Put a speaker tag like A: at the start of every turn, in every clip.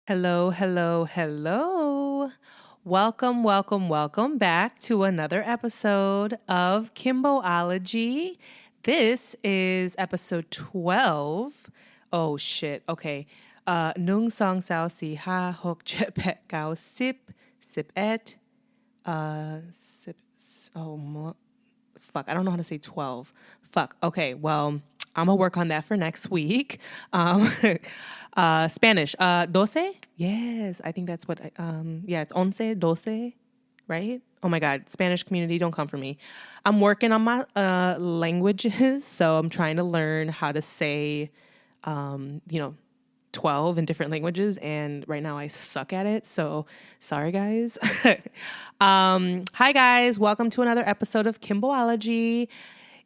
A: Hello, hello, hello. Welcome back to another episode of Kimbology. This is episode 12. Oh, shit. Okay. Nung song sao si ha hok jet pet gao sip et. Sip. Fuck. I don't know how to say 12. Fuck. Okay. Well, I'm going to work on that for next week. Spanish. Doce? Yes, I think that's what, it's once, doce, right? Oh my God, Spanish community, don't come for me. I'm working on my languages, so I'm trying to learn how to say, 12 in different languages, and right now I suck at it, so sorry, guys. Hi, guys. Welcome to another episode of Kimbology.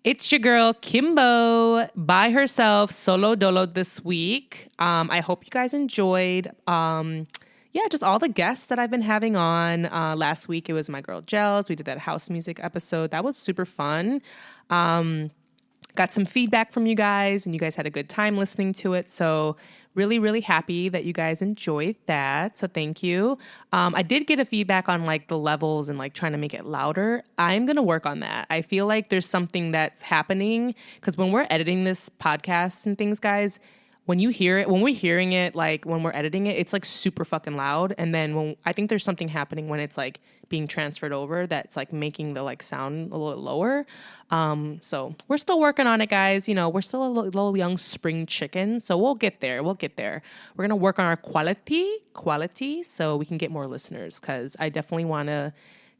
A: It's your girl, Kimbo, by herself, solo dolo this week. I hope you guys enjoyed, just all the guests that I've been having on. Last week, it was my girl, Gels. We did that house music episode. That was super fun. Got some feedback from you guys, and you guys had a good time listening to it. So really, really happy that you guys enjoyed that. So thank you. I did get a feedback on like the levels and like trying to make it louder. I'm going to work on that. I feel like there's something that's happening because when we're editing this podcast and things, guys, when you hear it, when we're hearing it, like when we're editing it, it's like super fucking loud. And then I think there's something happening when it's like being transferred over that's like making the like sound a little lower. So we're still working on it, guys. You know, we're still a little young spring chicken. So we'll get there. We're going to work on our quality so we can get more listeners because I definitely want to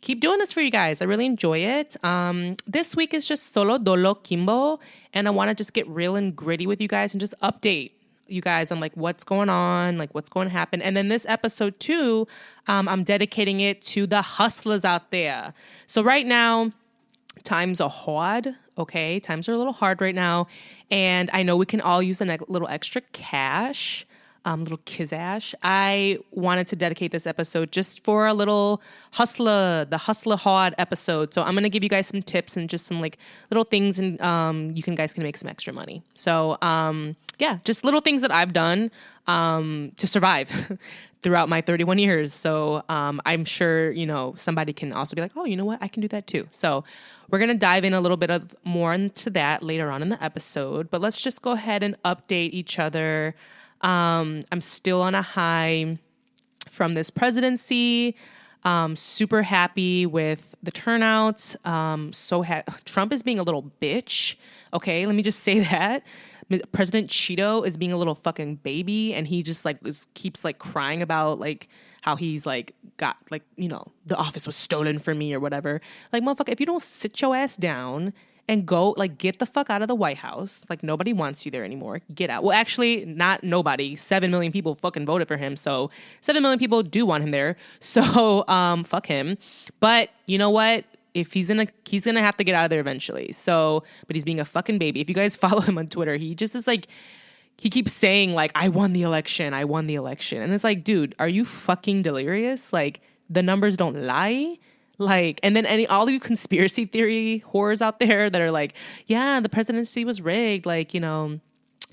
A: keep doing this for you guys. I really enjoy it. This week is just solo dolo Kimbo, and I want to just get real and gritty with you guys and just update you guys on like what's going on, like what's going to happen. And then this episode too, I'm dedicating it to the hustlers out there. So right now, times are hard, okay? Times are a little hard right now. And I know we can all use a little extra cash. Little kizash. I wanted to dedicate this episode just for a little the hustler hard episode. So I'm going to give you guys some tips and just some like little things and guys can make some extra money. So just little things that I've done to survive throughout my 31 years. So I'm sure, somebody can also be like, oh, you know what? I can do that too. So we're going to dive in a little bit more into that later on in the episode. But let's just go ahead and update each other. I'm still on a high from this presidency. Super happy with the turnout. Trump is being a little bitch. Okay, let me just say that. President Cheeto is being a little fucking baby, and he just like keeps like crying about like how he's like got like, the office was stolen from me or whatever. Like, motherfucker, if you don't sit your ass down and go, like, get the fuck out of the White House. Like, nobody wants you there anymore. Get out. Well, actually, not nobody. 7 million people fucking voted for him. So 7 million people do want him there. So, fuck him. But you know what? If he's gonna have to get out of there eventually. So, but he's being a fucking baby. If you guys follow him on Twitter, he just is like, he keeps saying like, I won the election. And it's like, dude, are you fucking delirious? Like, the numbers don't lie. Like, and then all you conspiracy theory whores out there that are like, yeah, the presidency was rigged. Like, the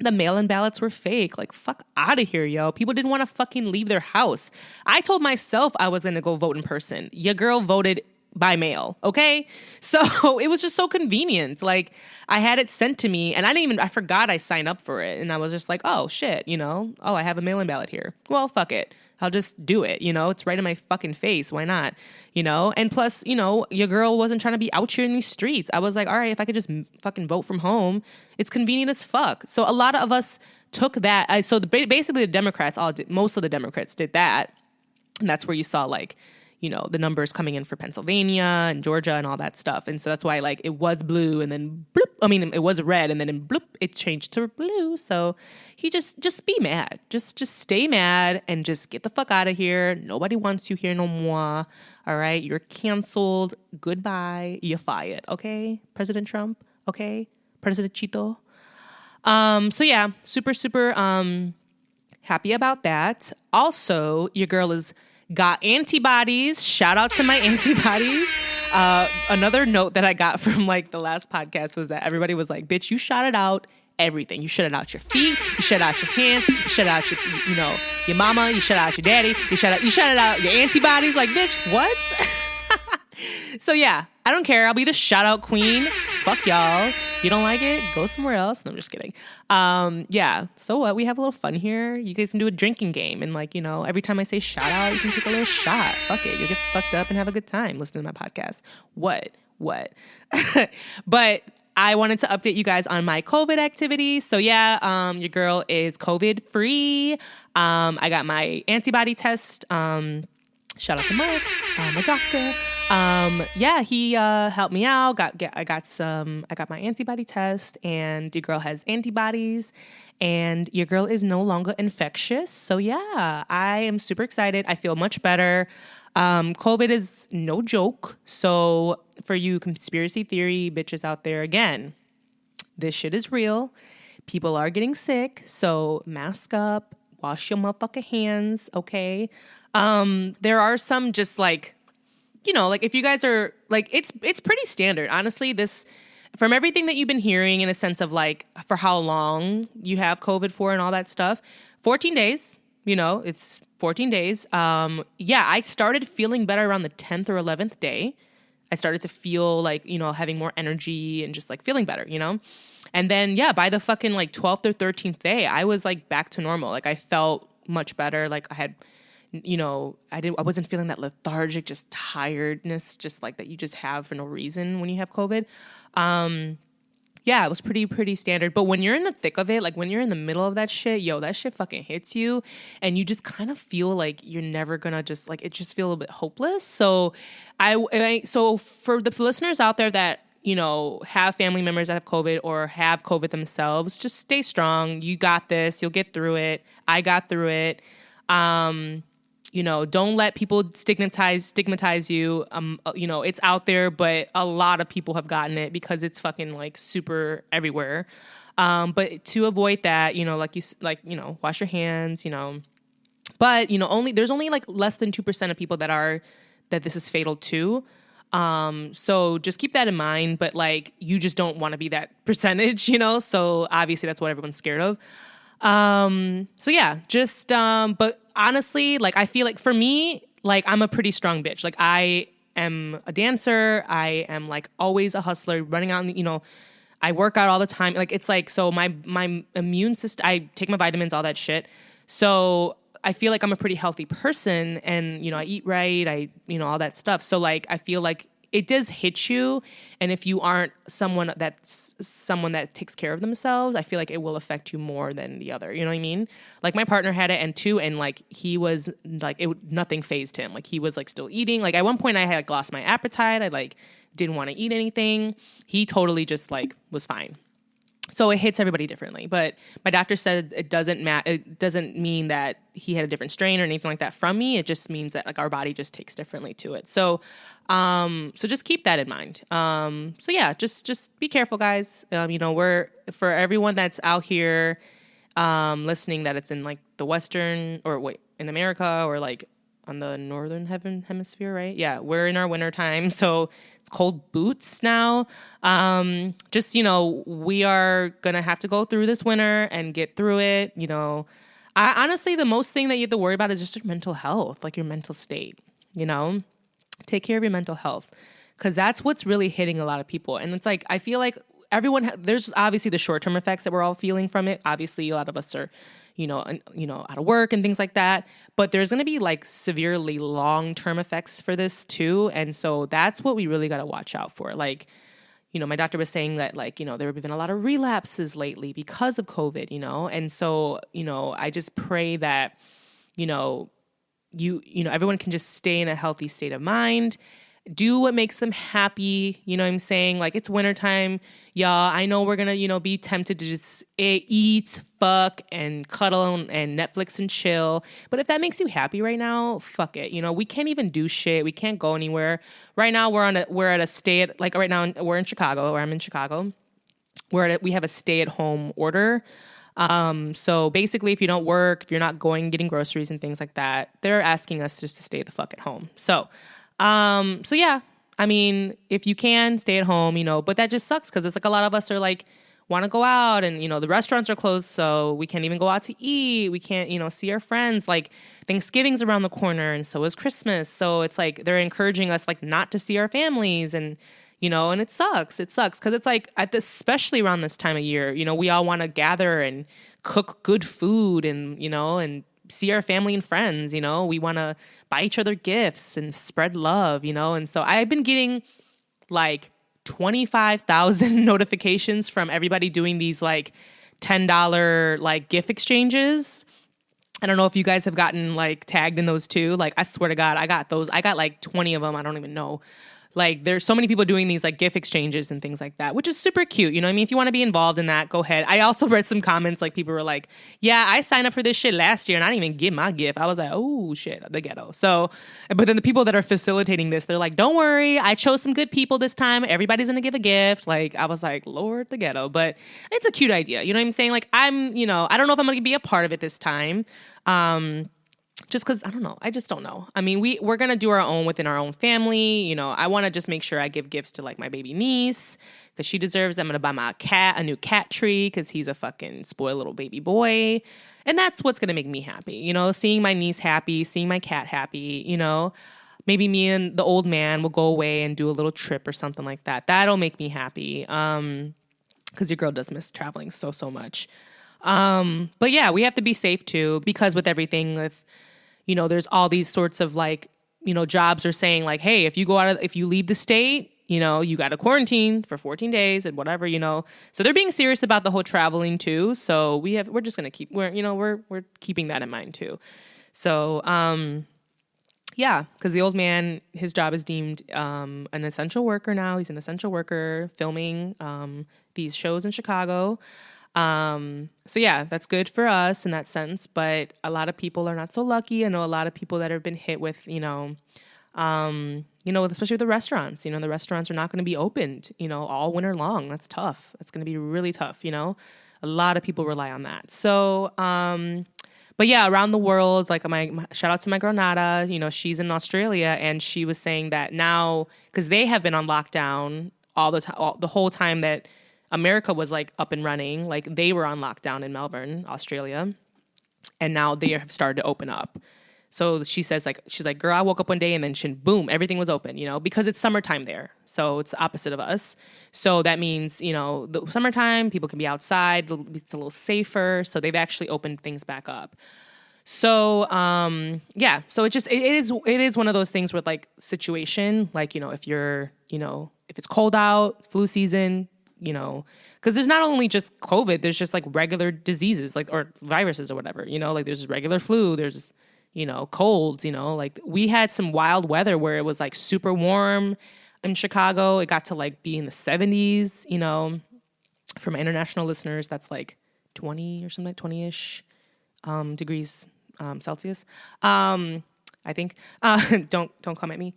A: mail-in ballots were fake. Like, fuck out of here, yo. People didn't want to fucking leave their house. I told myself I was going to go vote in person. Your girl voted by mail. Okay. So it was just so convenient. Like, I had it sent to me and I forgot I signed up for it. And I was just like, oh shit, I have a mail-in ballot here. Well, fuck it. I'll just do it. It's right in my fucking face. Why not? And plus, your girl wasn't trying to be out here in these streets. I was like, all right, if I could just fucking vote from home, it's convenient as fuck. So a lot of us took that. Basically the Democrats most of the Democrats did that. And that's where you saw like, the numbers coming in for Pennsylvania and Georgia and all that stuff. And so that's why like it was blue and then bloop. I mean, it was red and then in bloop, it changed to blue. So he just be mad. Just stay mad and just get the fuck out of here. Nobody wants you here no more. All right. You're canceled. Goodbye. You're fired. Okay. President Trump. Okay. President Cheeto. So yeah, super, super, happy about that. Also, your girl is got antibodies. Shout out to my antibodies. Another note that I got from like the last podcast was that everybody was like, bitch, you shot it out everything. You shut it out your feet, you shut it out your hands, you shut it out your, your mama, you shut it out your daddy, you shut it out your antibodies. Like, bitch, what? So yeah, I don't care. I'll be the shout out queen. Fuck y'all. You don't like it? Go somewhere else. No, I'm just kidding. Yeah. So what? We have a little fun here. You guys can do a drinking game. And like, every time I say shout out, you can take a little shot. Fuck it. You'll get fucked up and have a good time listening to my podcast. What? But I wanted to update you guys on my COVID activity. So yeah, your girl is COVID free. I got my antibody test. Shout out to Mark, my doctor. Yeah, he helped me out. I got my antibody test, and your girl has antibodies, and your girl is no longer infectious. So yeah, I am super excited. I feel much better. COVID is no joke. So for you conspiracy theory bitches out there, again, this shit is real. People are getting sick. So mask up, wash your motherfucking hands. Okay. There are some just like, like if you guys are like, it's pretty standard. Honestly, this, from everything that you've been hearing in a sense of like, for how long you have COVID for and all that stuff, 14 days, it's 14 days. Yeah, I started feeling better around the 10th or 11th day. I started to feel like, having more energy and just like feeling better, And then, yeah, by the fucking like 12th or 13th day, I was like back to normal. Like I felt much better. Like I had, I wasn't feeling that lethargic, just tiredness, just like that you just have for no reason when you have COVID. Yeah, it was pretty standard. But when you're in the thick of it, like when you're in the middle of that shit, that shit fucking hits you, and you just kind of feel like you're never gonna just like, it just feel a little bit hopeless. So so for the listeners out there that, have family members that have COVID or have COVID themselves, just stay strong. You got this. You'll get through it. I got through it. Don't let people stigmatize you. It's out there, but a lot of people have gotten it because it's fucking like super everywhere. But to avoid that, wash your hands, but there's only like less than 2% of people that this is fatal to. So just keep that in mind, but like, you just don't want to be that percentage, so obviously that's what everyone's scared of. So yeah, just, but honestly, like, I feel like for me, like, I'm a pretty strong bitch. Like, I am a dancer. I am like always a hustler, running out, I work out all the time. Like, it's like, so my immune system, I take my vitamins, all that shit. So I feel like I'm a pretty healthy person, and, I eat right. All that stuff. So like, I feel like it does hit you. And if you aren't someone that takes care of themselves, I feel like it will affect you more than the other. You know what I mean? Like my partner had it and like he was like, nothing fazed him. Like he was like still eating. Like at one point I had like lost my appetite. I like didn't want to eat anything. He totally just like was fine. So it hits everybody differently, but my doctor said it doesn't mean that he had a different strain or anything like that from me. It just means that like our body just takes differently to it. So just keep that in mind. So yeah, just be careful, guys. We're, for everyone that's out here, listening, that it's in like the Western in America or like on the northern hemisphere, right? Yeah, we're in our winter time, so it's cold boots now. Just, we are gonna have to go through this winter and get through it. I honestly, the most thing that you have to worry about is just your mental health, like your mental state. Take care of your mental health, because that's what's really hitting a lot of people. And it's like, I feel like there's obviously the short-term effects that we're all feeling from it. Obviously, a lot of us are out of work and things like that. But there's going to be like severely long-term effects for this too. And so that's what we really got to watch out for. Like, my doctor was saying that like, there have been a lot of relapses lately because of COVID, And so, I just pray that, everyone can just stay in a healthy state of mind. Do what makes them happy. You know what I'm saying? Like, it's wintertime, y'all. I know we're going to, be tempted to just eat, fuck, and cuddle and Netflix and chill. But if that makes you happy right now, fuck it. We can't even do shit. We can't go anywhere. Right now, we're at a stay at, like right now, we're in Chicago, or I'm in Chicago. We have a stay at home order. So basically, if you don't work, if you're not getting groceries and things like that, they're asking us just to stay the fuck at home. So yeah, I mean, if you can stay at home, but that just sucks because it's like a lot of us are like want to go out, and, the restaurants are closed, so we can't even go out to eat. We can't, see our friends. Like, Thanksgiving's around the corner, and so is Christmas. So it's like they're encouraging us, like, not to see our families, and, and it sucks. It sucks because it's like, especially around this time of year, we all want to gather and cook good food and, and see our family and friends. We want to buy each other gifts and spread love, and so I've been getting like 25,000 notifications from everybody doing these like $10 like gift exchanges. I don't know if you guys have gotten like tagged in those too. Like, I swear to God, I got those. I got like 20 of them. I don't even know. Like, there's so many people doing these like gift exchanges and things like that, which is super cute. If you want to be involved in that, go ahead. I also read some comments, like people were like, yeah, I signed up for this shit last year and I didn't even get my gift. I was like, oh shit, the ghetto. So, but then the people that are facilitating this, they're like, don't worry, I chose some good people this time. Everybody's going to give a gift. Like, I was like, Lord, the ghetto. But it's a cute idea. You know what I'm saying? Like, I don't know if I'm going to be a part of it this time. Just because, I don't know. I just don't know. I mean, we're going to do our own within our own family. I want to just make sure I give gifts to like my baby niece because she deserves it. I'm going to buy my cat a new cat tree because he's a fucking spoiled little baby boy. And that's what's going to make me happy. Seeing my niece happy, seeing my cat happy, maybe me and the old man will go away and do a little trip or something like that. That'll make me happy. Because your girl does miss traveling so much. But yeah, we have to be safe too, because with everything with, there's all these sorts of like, jobs are saying like, hey, if you leave the state, you got to quarantine for 14 days and whatever, so they're being serious about the whole traveling too. So we're just going to keep, we're keeping that in mind too. So, yeah, because the old man, his job is deemed, an essential worker now. He's an essential worker filming, these shows in Chicago. So yeah, that's good for us in that sense, but a lot of people are not so lucky. I know a lot of people that have been hit with, especially with the restaurants, the restaurants are not going to be opened, all winter long. That's tough. That's going to be really tough. A lot of people rely on that. So, but yeah, around the world, like my shout out to my girl Nada, she's in Australia, and she was saying that now, cause they have been on lockdown all the time, the whole time that America was like up and running, like they were on lockdown in Melbourne, Australia, and now they have started to open up. So she's like, girl, I woke up one day and then boom, everything was open, because it's summertime there. So it's the opposite of us. So that means, the summertime, people can be outside. It's a little safer. So they've actually opened things back up. So, yeah, so it is one of those things with like situation, like, if you're, if it's cold out, flu season, because there's not only just COVID, there's just like regular diseases, like, or viruses or whatever, like there's regular flu, there's, colds, like we had some wild weather where it was like super warm in Chicago. It got to like be in the 70s, for my international listeners, that's like 20 or something, like 20-ish degrees Celsius. I think, don't come at me.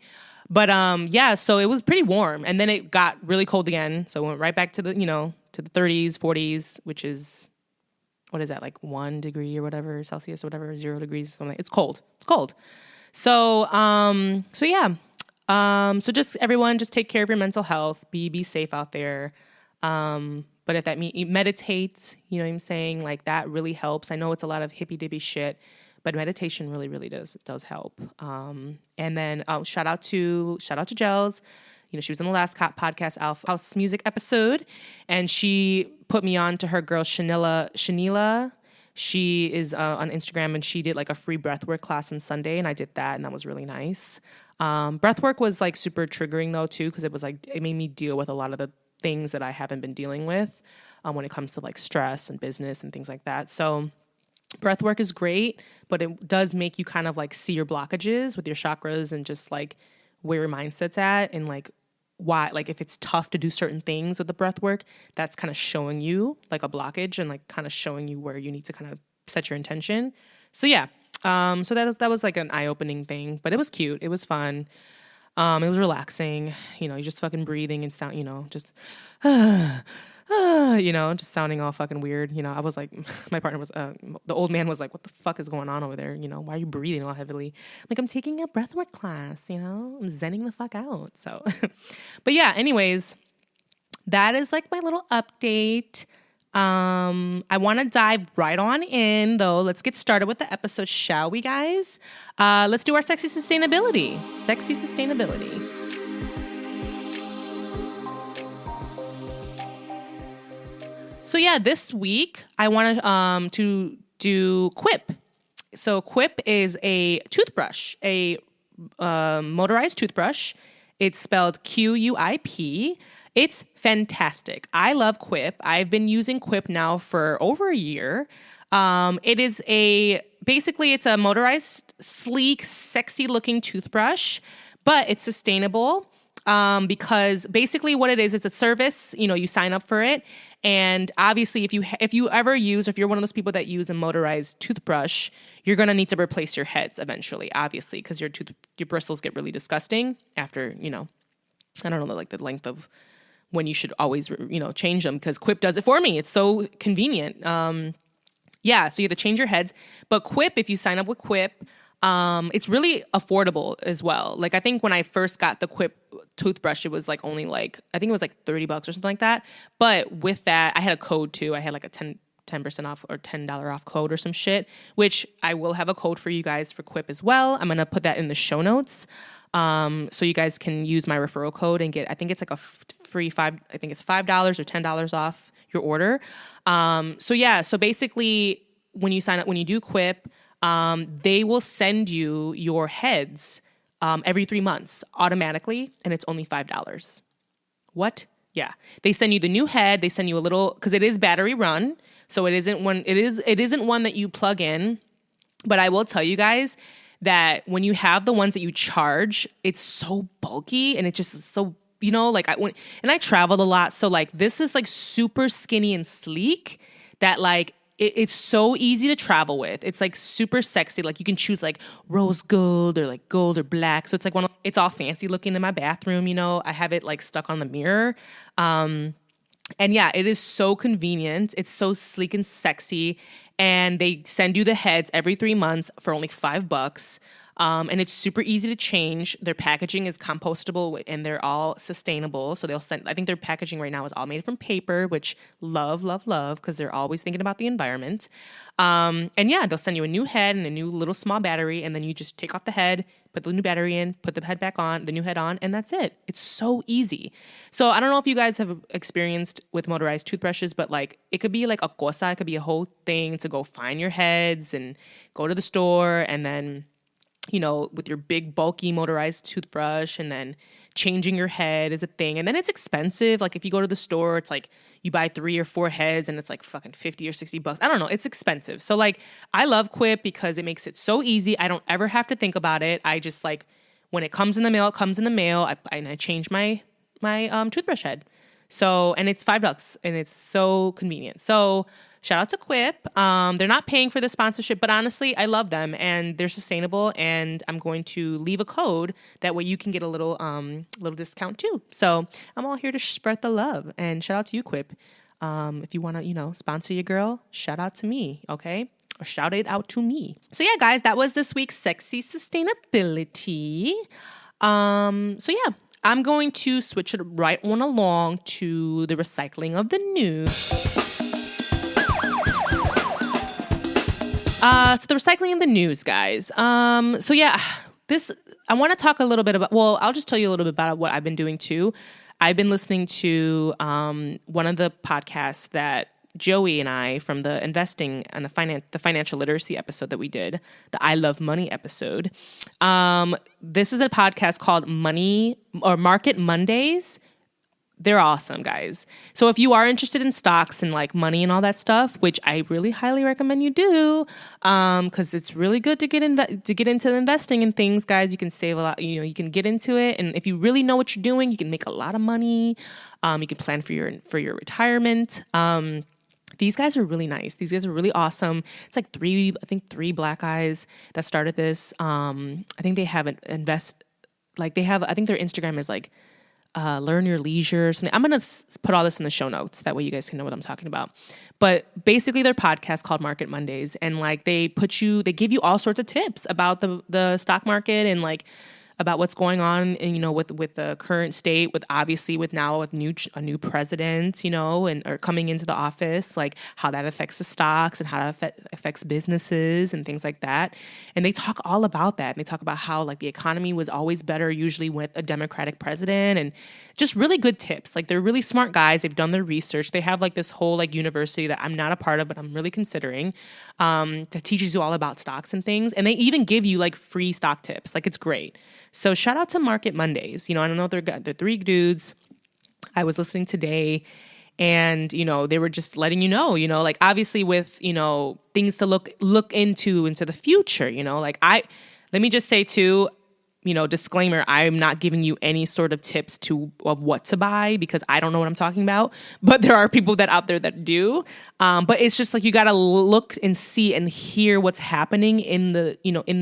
A: But yeah, so it was pretty warm, and then it got really cold again. So it went right back to the, to the 30s, 40s, which is, what is that, like 1 degree or whatever Celsius or whatever, 0 degrees, something. It's cold. It's cold. So so yeah. So just everyone, just take care of your mental health. Be safe out there. But if that means meditate, you know what I'm saying? Like that really helps. I know it's a lot of hippy dippy shit, but meditation really, really does help. And then shout out to Gels. She was in the last podcast House Music episode, and she put me on to her girl Shanila. She is on Instagram, and she did like a free breathwork class on Sunday, and I did that, and that was really nice. Breathwork was like super triggering though too, because it was like it made me deal with a lot of the things that I haven't been dealing with when it comes to like stress and business and things like that. So breath work is great, but it does make you kind of like see your blockages with your chakras and just like where your mindset's at, and like why, like if it's tough to do certain things with the breath work, that's kind of showing you like a blockage and like kind of showing you where you need to kind of set your intention. So yeah, so that was like an eye-opening thing, but it was cute. It was fun. It was relaxing. You're just fucking breathing and sound, just just sounding all fucking weird. I was like, my partner was, the old man was like, what the fuck is going on over there? Why are you breathing all heavily? Like, I'm taking a breathwork class, I'm zenning the fuck out. So, but yeah, anyways, that is like my little update. I want to dive right on in, though. Let's get started with the episode, shall we, guys? Let's do our sexy sustainability. Sexy sustainability. So yeah, this week I want to do Quip. So Quip is a toothbrush, a motorized toothbrush. It's spelled Quip. It's fantastic. I love Quip. I've been using Quip now for over a year. It's a motorized, sleek, sexy looking toothbrush, but it's sustainable. Because basically what it is, it's a service, you sign up for it. And obviously if you ever use, if you're one of those people that use a motorized toothbrush, you're going to need to replace your heads eventually, obviously, because your bristles get really disgusting after, I don't know, like the length of when you should always, change them, because Quip does it for me. It's so convenient. So you have to change your heads. But Quip, if you sign up with Quip, it's really affordable as well. Like, I think when I first got the Quip toothbrush, it was like only like, I think it was like $30 or something like that. But with that, I had a code too. I had like a 10% off or $10 off code or some shit, which I will have a code for you guys for Quip as well. I'm going to put that in the show notes. So you guys can use my referral code and get, I think it's like a free $5 or $10 off your order. So basically when you sign up, when you do Quip, they will send you your heads every 3 months automatically, and it's only $5. What? Yeah. They send you the new head. They send you a little, because it is battery run, so it isn't one that you plug in. But I will tell you guys that when you have the ones that you charge, it's so bulky and it just is so, I traveled a lot, so like this is like super skinny and sleek that like it's so easy to travel with. It's like super sexy. Like you can choose like rose gold or like gold or black. So it's like it's all fancy looking in my bathroom. I have it like stuck on the mirror. And yeah, it is so convenient. It's so sleek and sexy. And they send you the heads every 3 months for only $5. And it's super easy to change. Their packaging is compostable and they're all sustainable. So I think their packaging right now is all made from paper, which love, because they're always thinking about the environment. And yeah, they'll send you a new head and a new little small battery, and then you just take off the head, put the new battery in, put the head back on, the new head on, and that's it. It's so easy. So I don't know if you guys have experienced with motorized toothbrushes, but like it could be like a cosa, it could be a whole thing to go find your heads and go to the store, and then with your big bulky motorized toothbrush, and then changing your head is a thing. And then it's expensive. Like if you go to the store, it's like you buy 3 or 4 heads and it's like fucking $50 or $60. I don't know. It's expensive. So like I love Quip because it makes it so easy. I don't ever have to think about it. I just like, when it comes in the mail, it comes in the mail. I change my toothbrush head. So, and it's $5 and it's so convenient. So shout out to Quip. They're not paying for the sponsorship, but honestly, I love them and they're sustainable. And I'm going to leave a code that way you can get a little discount too. So I'm all here to spread the love, and shout out to you, Quip. If you want to, sponsor your girl, shout out to me, okay? Or shout it out to me. So yeah, guys, that was this week's sexy sustainability. So yeah, I'm going to switch it right on along to the recycling of the news. So the recycling in the news, guys. So yeah, I want to talk a little bit about, well, I'll just tell you a little bit about what I've been doing too. I've been listening to one of the podcasts that Joey and I, from the investing and the financial literacy episode that we did, the I Love Money episode. This is a podcast called Market Mondays. They're awesome, guys. So if you are interested in stocks and like money and all that stuff, which I really highly recommend you do, because it's really good to get into investing in things, guys. You can save a lot. You can get into it, and if you really know what you're doing, you can make a lot of money. You can plan for your retirement. These guys are really nice. These guys are really awesome. It's like three black guys that started this. I think they have I think their Instagram is like Learn Your Leisure or something. I'm going to put all this in the show notes. That way you guys can know what I'm talking about. But basically their podcast called Market Mondays, and like they give you all sorts of tips about the stock market, and like about what's going on, and with the current state, with obviously with now with a new president, and or coming into the office, like how that affects the stocks and how that affects businesses and things like that. And they talk all about that. And they talk about how like the economy was always better usually with a Democratic president, and just really good tips. Like they're really smart guys. They've done their research. They have like this whole like university that I'm not a part of, but I'm really considering, that teaches you all about stocks and things. And they even give you like free stock tips. Like it's great. So shout out to Market Mondays. I don't know, they're 3 dudes. I was listening today, and they were just letting like obviously with things to look into the future. Like let me just say too, disclaimer, I'm not giving you any sort of tips of what to buy, because I don't know what I'm talking about, but there are people out there that do. But it's just like, you got to look and see and hear what's happening in the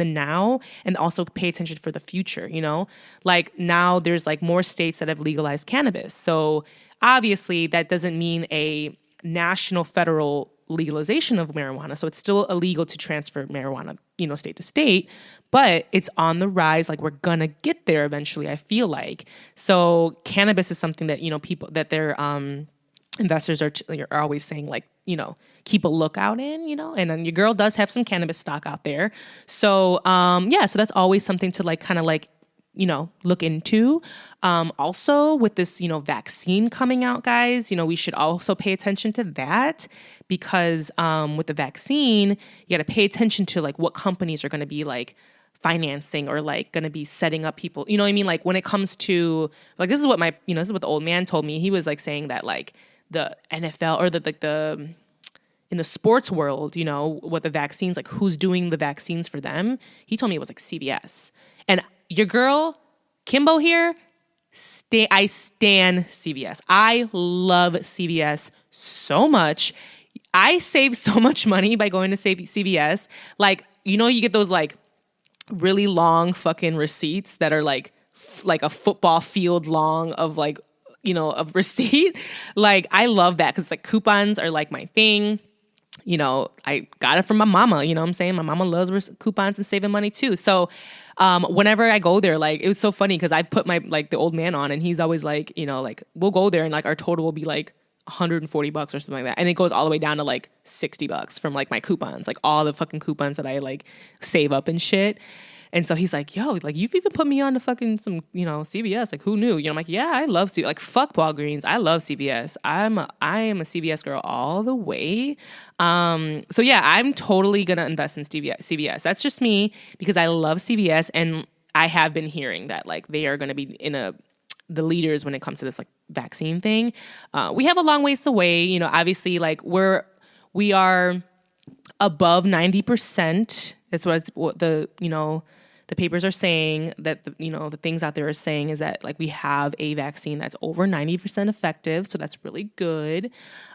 A: now, and also pay attention for the future, like now there's like more states that have legalized cannabis. So obviously that doesn't mean a national federal legalization of marijuana. So it's still illegal to transfer marijuana, state to state, but it's on the rise. Like we're gonna get there eventually, I feel like. So cannabis is something that, people that their investors are always saying, like, keep a lookout in, and then your girl does have some cannabis stock out there. So, so that's always something to like, kind of like, look into. Also with this, vaccine coming out, guys, we should also pay attention to that, because with the vaccine, you got to pay attention to like what companies are going to be like financing or like going to be setting up people, you know what I mean? Like when it comes to like, this is what this is what the old man told me. He was like saying that like the NFL or the in the sports world, what the vaccines, like who's doing the vaccines for them. He told me it was like CVS. And your girl, Kimbo here, I stan CVS. I love CVS so much. I save so much money by going to CVS. Like, you get those like really long fucking receipts that are like a football field long of like, of receipt. Like, I love that, because like coupons are like my thing. I got it from my mama, what I'm saying? My mama loves coupons and saving money too. So whenever I go there, like, it's so funny because I put my, like, the old man on, and he's always like, like, we'll go there and like our total will be like $140 or something like that. And it goes all the way down to like $60 from like my coupons, like all the fucking coupons that I like save up and shit. And so he's like, yo, like, you've even put me on to fucking some, CVS. Like, who knew? I'm like, yeah, I love CVS. Like, fuck Walgreens. I love CVS. I am a CVS girl all the way. So yeah, I'm totally going to invest in CVS. That's just me, because I love CVS. And I have been hearing that, like, they are going to be the leaders when it comes to this, like, vaccine thing. We have a long ways away. Obviously, like, we are above 90%. That's what the papers are saying, that the things out there are saying is that, like, we have a vaccine that's over 90% effective. So that's really good.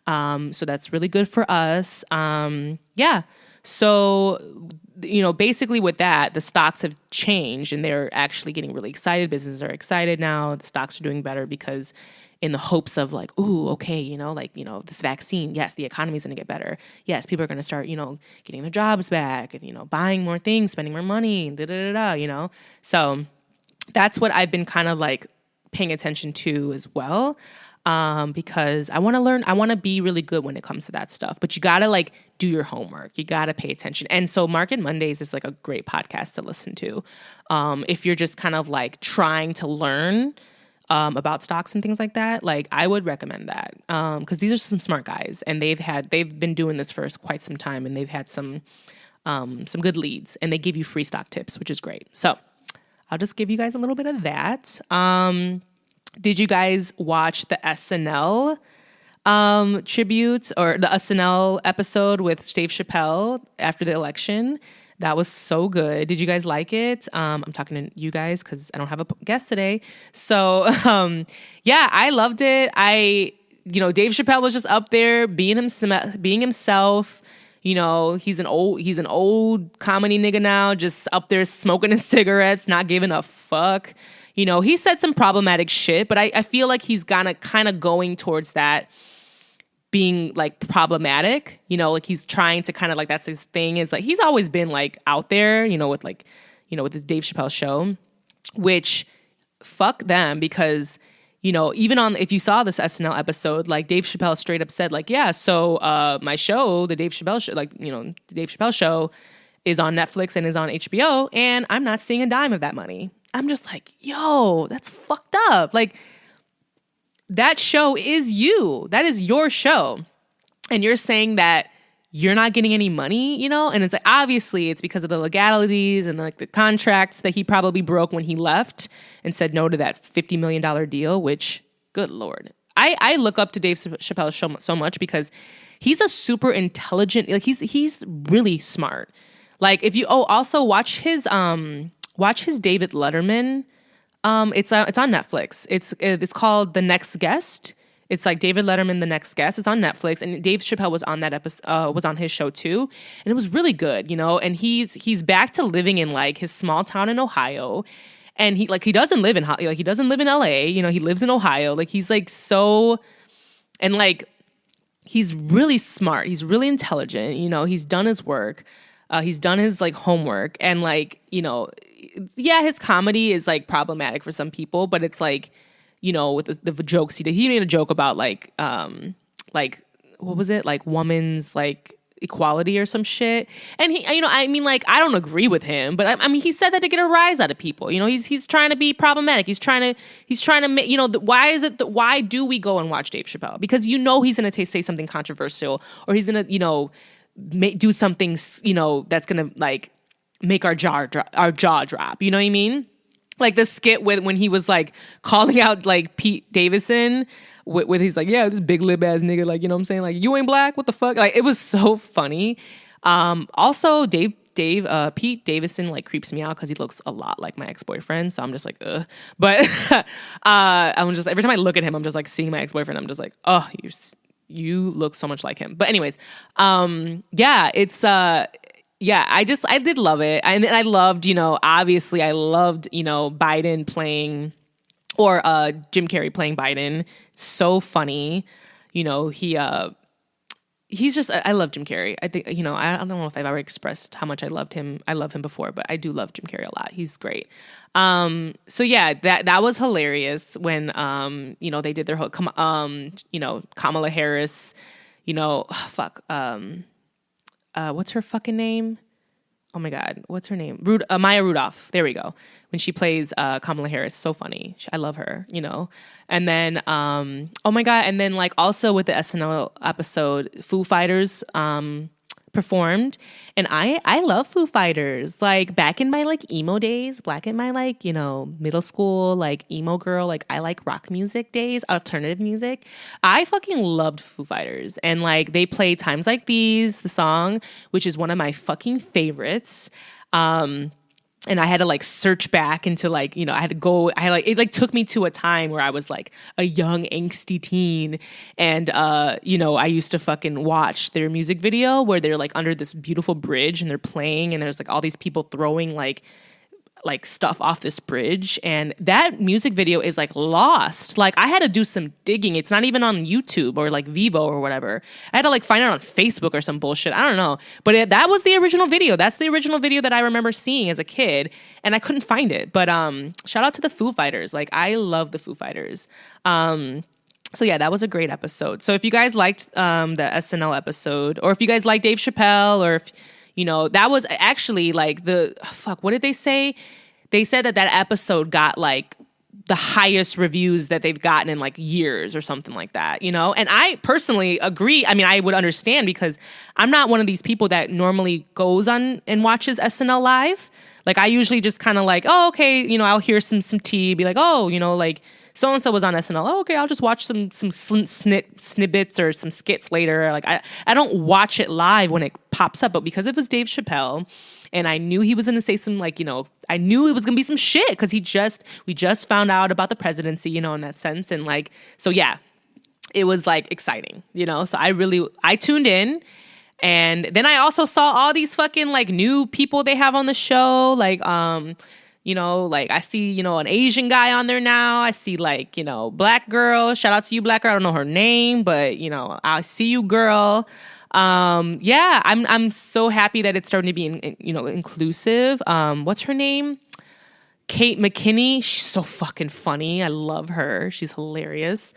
A: So that's really good for us. Yeah. So, basically with that, the stocks have changed and they're actually getting really excited. Businesses are excited now. The stocks are doing better because in the hopes of like, ooh, okay, this vaccine, yes, the economy is going to get better. Yes, people are going to start, getting their jobs back and, buying more things, spending more money, So that's what I've been kind of like paying attention to as well. Because I want to learn, I want to be really good when it comes to that stuff, but you got to like do your homework. You got to pay attention. And so Market Mondays is like a great podcast to listen to. If you're just kind of like trying to learn about stocks and things like that, like I would recommend that, because these are some smart guys, and they've been doing this for quite some time, and they've had some good leads, and they give you free stock tips, which is great. So I'll just give you guys a little bit of that. Did you guys watch the SNL tribute or the SNL episode with Dave Chappelle after the election? That was so good. Did you guys like it? I'm talking to you guys because I don't have a guest today. So, yeah, I loved it. Dave Chappelle was just up there being himself. He's an old comedy nigga now, just up there smoking his cigarettes, not giving a fuck. He said some problematic shit, but I feel like he's kind of going towards that being like problematic, like he's trying to kind of like, that's his thing, is like he's always been like out there, with like, with his Dave Chappelle show. which fuck them, because, you know, even on, if you saw this SNL episode, like Dave Chappelle straight up said like, yeah, so my show, the Dave Chappelle show, like, you know, the Dave Chappelle show is on Netflix and is on HBO, and I'm not seeing a dime of that money. I'm just like, yo, that's fucked up. Like, that show is you. That is your show. And you're saying that you're not getting any money, you know? And it's like, obviously it's because of the legalities and like the contracts that he probably broke when he left and said no to that $50 million deal, which, good Lord. I look up to Dave Chappelle's show so much because he's a super intelligent, like he's really smart. Like if you, also watch his David Letterman. It's on Netflix. It's called The Next Guest. It's like David Letterman, The Next Guest. It's on Netflix, and Dave Chappelle was on that episode. Was on his show too, and it was really good, you know. And he's back to living in like his small town in Ohio, and he doesn't live in he doesn't live in LA, you know. He lives in Ohio. Like he's like so, and like he's really smart. He's really intelligent. You know, he's done his work. He's done his like homework, and like, you know, yeah, his comedy is like problematic for some people, but it's like, you know, with the jokes he made a joke about like what was it, like woman's like equality or some shit, and he, you know, I mean, like, I don't agree with him, but I mean, he said that to get a rise out of people, you know. He's trying to be problematic. He's trying to make, you know, why do we go and watch Dave Chappelle? Because you know he's gonna say something controversial, or he's gonna, you know, do something, you know, that's gonna like make our jaw drop. You know what I mean? Like the skit when he was like calling out like Pete Davidson with he's like, yeah, this big lip ass nigga, like, you know what I'm saying? Like, you ain't black, what the fuck? Like, it was so funny. Also Pete Davidson like creeps me out because he looks a lot like my ex-boyfriend, so I'm just like, ugh. But I'm just, every time I look at him, I'm just like seeing my ex-boyfriend, I'm just like, oh, you look so much like him. But anyways, yeah, it's yeah, I did love it. And I loved, you know, obviously I loved, you know, Biden playing, or Jim Carrey playing Biden. So funny. You know, he's just, I love Jim Carrey. I think, you know, I don't know if I've ever expressed how much I love him before, but I do love Jim Carrey a lot. He's great. So yeah, that was hilarious when, you know, they did their whole, you know, Kamala Harris, you know, what's her fucking name? Oh my God, what's her name? Maya Rudolph. There we go. When she plays Kamala Harris, so funny. I love her, you know. And then, oh my God, and then like also with the SNL episode, Foo Fighters performed, and I love Foo Fighters. Like back in my like emo days, back in my like, you know, middle school, like emo girl, like I like rock music days, alternative music. I fucking loved Foo Fighters, and like they play Times Like These, the song, which is one of my fucking favorites. And I had to like search back into like, you know, it like took me to a time where I was like a young angsty teen. And, you know, I used to fucking watch their music video where they're like under this beautiful bridge and they're playing and there's like all these people throwing like stuff off this bridge, and that music video is like lost. Like I had to do some digging. It's not even on YouTube or like Vivo or whatever. I had to like find it on Facebook or some bullshit. I don't know. But that was the original video. That's the original video that I remember seeing as a kid, and I couldn't find it. But shout out to the Foo Fighters. Like I love the Foo Fighters. So yeah, that was a great episode. So if you guys liked the SNL episode, or if you guys like Dave Chappelle, or if, you know, that was actually like what did they say? They said that episode got like the highest reviews that they've gotten in like years or something like that, you know? And I personally agree. I mean, I would understand because I'm not one of these people that normally goes on and watches SNL live. Like I usually just kind of like, oh, okay, you know, I'll hear some tea, be like, oh, you know, like so-and-so was on SNL. Oh, okay, I'll just watch some snippets or some skits later. Like I don't watch it live when it pops up, but because it was Dave Chappelle, and I knew he was going to say some, like, you know, I knew it was going to be some shit because we just found out about the presidency, you know, in that sense. And like, so yeah, it was like exciting, you know? So I tuned in, and then I also saw all these fucking like new people they have on the show. Like, you know, like I see, you know, an Asian guy on there now. I see like, you know, black girl. Shout out to you, black girl. I don't know her name, but you know, I see you, girl. Yeah, I'm so happy that it's starting to be, you know, inclusive. What's her name? Kate McKinney, she's so fucking funny. I love her. She's hilarious.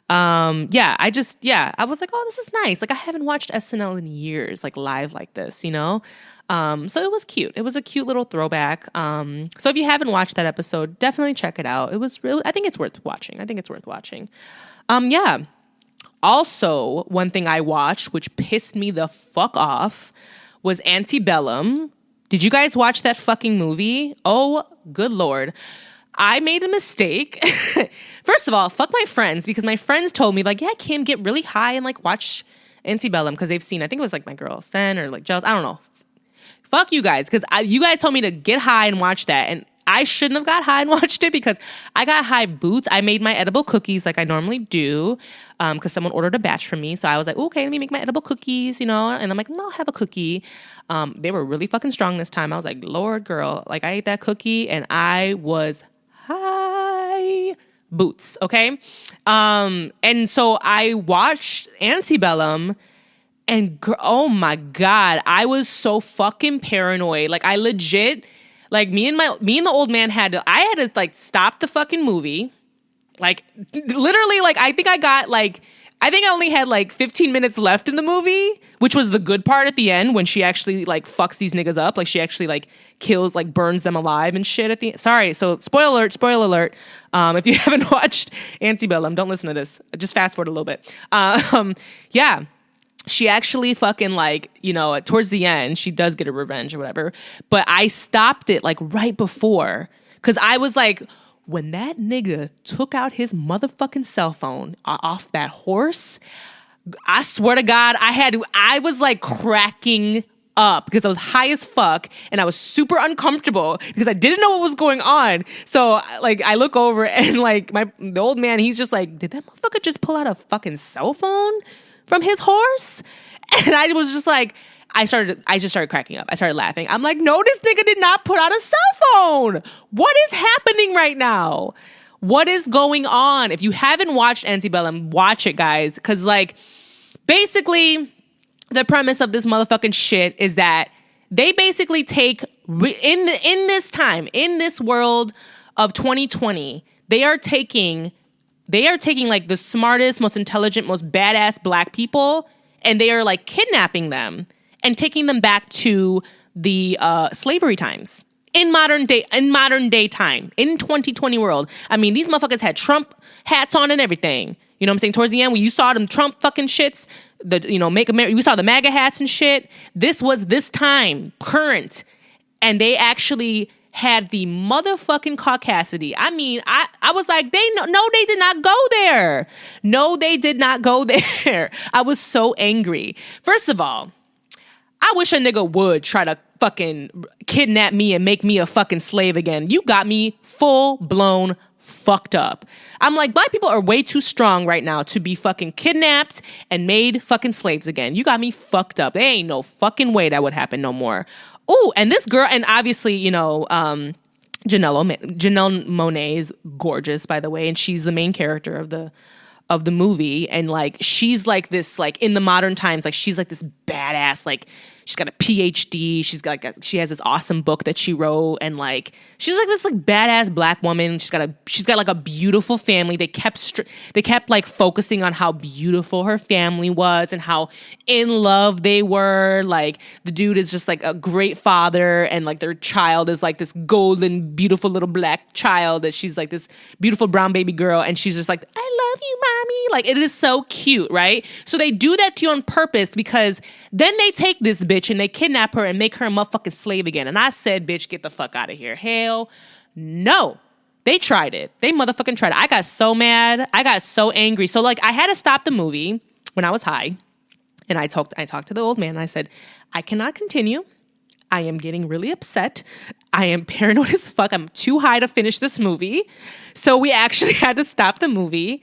A: I was like, oh, this is nice. Like, I haven't watched SNL in years, like live like this, you know? So it was cute. It was a cute little throwback. So if you haven't watched that episode, definitely check it out. It was really, I think it's worth watching. Also, one thing I watched, which pissed me the fuck off, was Antebellum. Did you guys watch that fucking movie? Oh, good Lord. I made a mistake. First of all, fuck my friends, because my friends told me, like, yeah, Kim, get really high and, like, watch Antebellum, because they've seen, I think it was, like, My Girl Sen or, like, Jealous. I don't know. Fuck you guys, because you guys told me to get high and watch that, and I shouldn't have got high and watched it, because I got high boots. I made my edible cookies like I normally do, because someone ordered a batch from me. So I was like, okay, let me make my edible cookies, you know? And I'm like, I'll have a cookie. They were really fucking strong this time. I was like, Lord, girl. Like, I ate that cookie, and I was high boots, okay? And so I watched Antebellum, and oh my God, I was so fucking paranoid. Like, I legit, like, me and the old man had to like stop the fucking movie. Like, literally, like, I think I only had like 15 minutes left in the movie, which was the good part at the end, when she actually like fucks these niggas up. Like, she actually like kills, like burns them alive and shit at the end. Sorry. So spoiler alert. If you haven't watched Antebellum, don't listen to this. Just fast forward a little bit. Yeah. She actually fucking, like, you know, towards the end, she does get a revenge or whatever. But I stopped it like right before, because I was like, when that nigga took out his motherfucking cell phone off that horse, I swear to God, I was like cracking up, because I was high as fuck and I was super uncomfortable because I didn't know what was going on. So, like, I look over and, like, the old man, he's just like, did that motherfucker just pull out a fucking cell phone from his horse? And I was just like, I just started cracking up. I started laughing. I'm like, no, this nigga did not put out a cell phone. What is happening right now? What is going on? If you haven't watched Antebellum, watch it, guys. Because, like, basically, the premise of this motherfucking shit is that they basically take, in this world of 2020, they are taking like the smartest, most intelligent, most badass black people, and they are like kidnapping them and taking them back to the slavery times in modern day time, in 2020 world. I mean, these motherfuckers had Trump hats on and everything. You know what I'm saying? Towards the end, when you saw them Trump fucking shits, we saw the MAGA hats and shit. This was this time, current, and they actually had the motherfucking caucasity. I mean, I was like, they did not go there. No, they did not go there. I was so angry. First of all, I wish a nigga would try to fucking kidnap me and make me a fucking slave again. You got me full blown fucked up. I'm like, black people are way too strong right now to be fucking kidnapped and made fucking slaves again. You got me fucked up. There ain't no fucking way that would happen no more. Oh, and this girl, and obviously, you know, Janelle Monáe is gorgeous, by the way, and she's the main character of the movie, and like she's like this, like in the modern times, like she's like this badass, like she's got a PhD, she has this awesome book that she wrote, and like she's like this like badass black woman. She's got like a beautiful family. They kept like focusing on how beautiful her family was and how in love they were. Like the dude is just like a great father, and like their child is like this golden, beautiful little black child that she's like this beautiful brown baby girl, and she's just like, I love you, mommy. Like, it is so cute, right? So they do that to you on purpose, because then they take this bitch and they kidnap her and make her a motherfucking slave again. And I said, bitch, get the fuck out of here. Hell no. They tried it. They motherfucking tried it. I got so mad. I got so angry. So, like, I had to stop the movie when I was high. And I talked to the old man, and I said, I cannot continue. I am getting really upset. I am paranoid as fuck. I'm too high to finish this movie. So we actually had to stop the movie.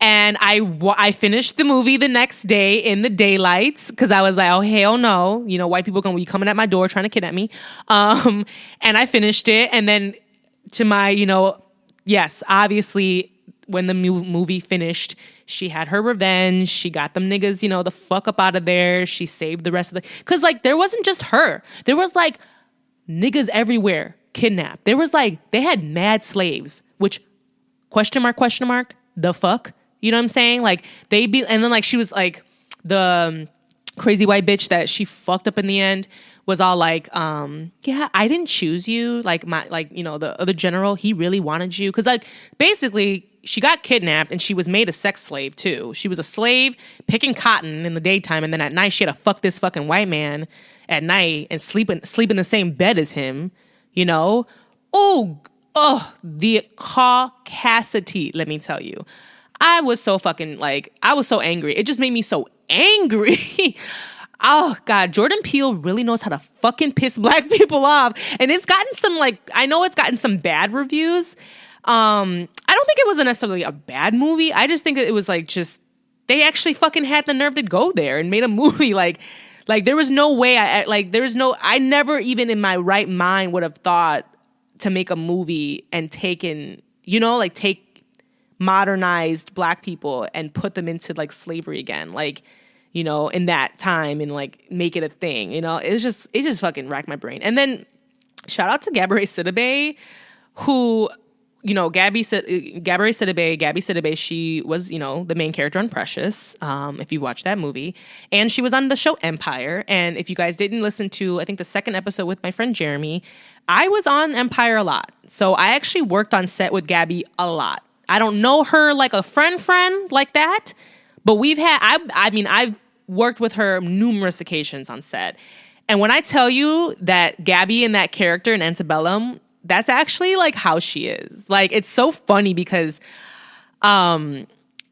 A: And I finished the movie the next day in the daylights, because I was like, oh, hell no. You know, white people going to be coming at my door trying to kidnap me. And I finished it. And then to my, you know, yes, obviously, when the movie finished, she had her revenge. She got them niggas, you know, the fuck up out of there. She saved the rest of the... Because, like, there wasn't just her. There was, like, niggas everywhere kidnapped. There was like, they had mad slaves, which question mark, the fuck? You know what I'm saying? Like and then like she was like the crazy white bitch that she fucked up in the end was all like, yeah, I didn't choose you. Like the other general, he really wanted you. Cause like basically she got kidnapped and she was made a sex slave too. She was a slave picking cotton in the daytime. And then at night she had to fuck this fucking white man at night and sleep in the same bed as him, you know? The caucasity, let me tell you. I was so fucking I was so angry. It just made me so angry. Oh God, Jordan Peele really knows how to fucking piss black people off. And it's gotten some I know it's gotten some bad reviews. I don't think it was necessarily a bad movie. I just think it was they actually fucking had the nerve to go there and made a movie like there was no way I never even in my right mind would have thought to make a movie and take modernized black people and put them into slavery again. In that time and make it a thing, it just fucking racked my brain. And then shout out to Gabby Sidibe, who, Gabby Sidibe, she was, the main character on Precious, if you watched that movie, and she was on the show Empire. And if you guys didn't listen to, I think the second episode with my friend Jeremy, I was on Empire a lot. So I actually worked on set with Gabby a lot. I don't know her like a friend like that, but I've worked with her numerous occasions on set. And when I tell you that Gabby and that character in Antebellum, that's actually how she is. It's so funny because the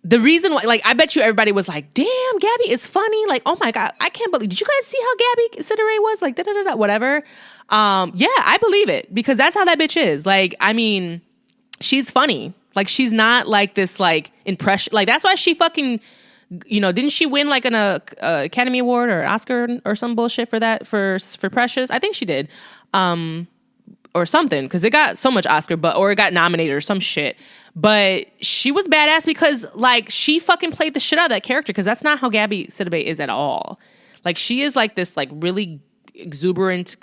A: reason why, I bet you everybody was like, damn, Gabby is funny. Oh my God, I can't believe, did you guys see how Gabby Sidibe was? Whatever. Yeah, I believe it because that's how that bitch is. She's funny. She's not this impression. That's why she fucking, didn't she win an Academy Award or Oscar or some bullshit for that for Precious? I think she did, or something, because it got so much Oscar, or it got nominated or some shit. But she was badass because she fucking played the shit out of that character, because that's not how Gabby Sidibe is at all. She is this really exuberant,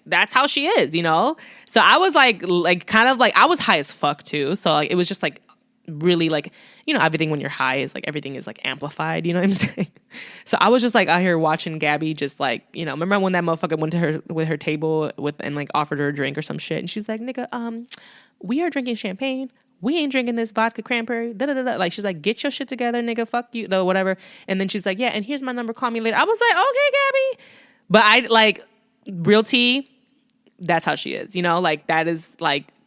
A: that's how she is, So I was I was high as fuck too. So it was just really everything when you're high is everything is amplified, you know what I'm saying? So I was just out here watching Gabby just remember when that motherfucker went to her with her table and offered her a drink or some shit, and she's like, nigga, we are drinking champagne, we ain't drinking this vodka cranberry, da da da da. She's like, get your shit together, nigga, fuck you, though, whatever. And then she's like, yeah, and here's my number, call me later. I was like, okay, Gabby. But I real tea, that's how she is, that is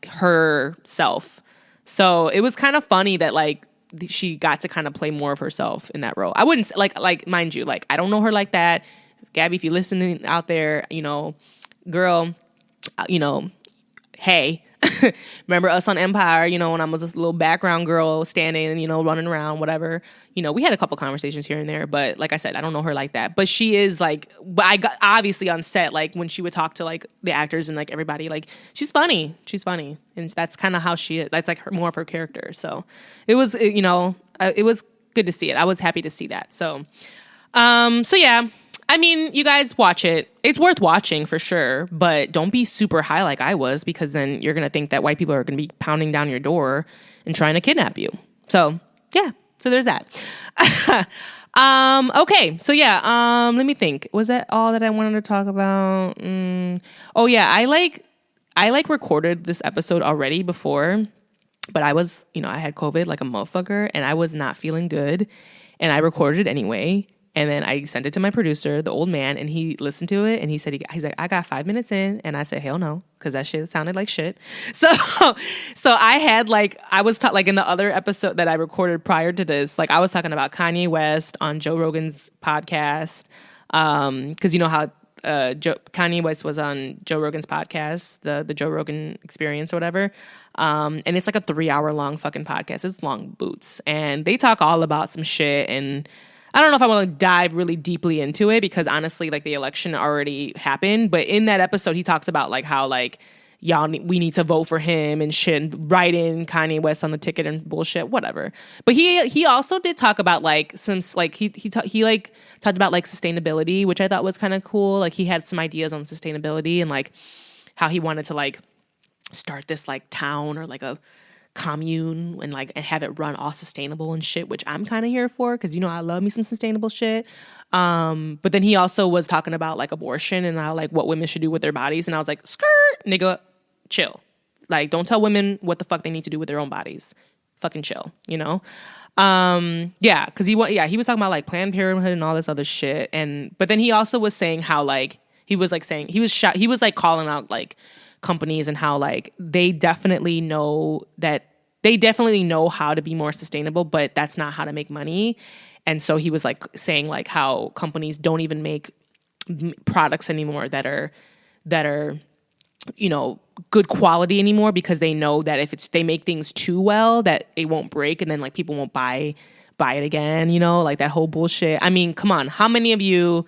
A: herself. So it was kind of funny that she got to kind of play more of herself in that role. I wouldn't mind you, I don't know her like that. Gabby, if you're listening out there, girl, hey, remember us on Empire, when I was a little background girl standing and, running around, whatever, we had a couple conversations here and there, but like I said, I don't know her like that, but she is but I got obviously on set, when she would talk to the actors and everybody, she's funny. And that's kind of how she is. That's more of her character. So it was, it was good to see it. I was happy to see that. So yeah. I mean, you guys watch it. It's worth watching for sure, but don't be super high like I was, because then you're going to think that white people are going to be pounding down your door and trying to kidnap you. So, yeah. So there's that. Okay. So yeah, let me think. Was that all that I wanted to talk about? Oh yeah, I recorded this episode already before, but I was, I had COVID like a motherfucker and I was not feeling good, and I recorded it anyway. And then I sent it to my producer, the old man, and he listened to it, and he said, he's like, I got 5 minutes in. And I said, hell no, because that shit sounded like shit. So I had I was in the other episode that I recorded prior to this, I was talking about Kanye West on Joe Rogan's podcast. Because you know how Kanye West was on Joe Rogan's podcast, the Joe Rogan Experience or whatever. And it's a 3-hour long fucking podcast. It's long boots. And they talk all about some shit, and I don't know if I want to dive really deeply into it, because honestly, the election already happened. But in that episode, he talks about how we need to vote for him and shit, and write in Kanye West on the ticket and bullshit, whatever. But he also did talk about he talked about sustainability, which I thought was kind of cool. He had some ideas on sustainability, and how he wanted to like start this like town or like a commune and like and have it run all sustainable and shit, which I'm kind of here for because, you know, I love me some sustainable shit. But then he also was talking about like abortion and how like what women should do with their bodies. And I was like, skirt, nigga, chill. Like, don't tell women what the fuck they need to do with their own bodies. Fucking chill, you know? Yeah, because he was talking about like Planned Parenthood and all this other shit. But then he also was saying how like, he was like calling out like companies and how like they definitely know how to be more sustainable, but that's not how to make money. And so he was like saying like how companies don't even make products anymore that are, you know, good quality anymore because they know that if they make things too well that it won't break and then like people won't buy it again, you know, like that whole bullshit. I mean, come on. How many of you,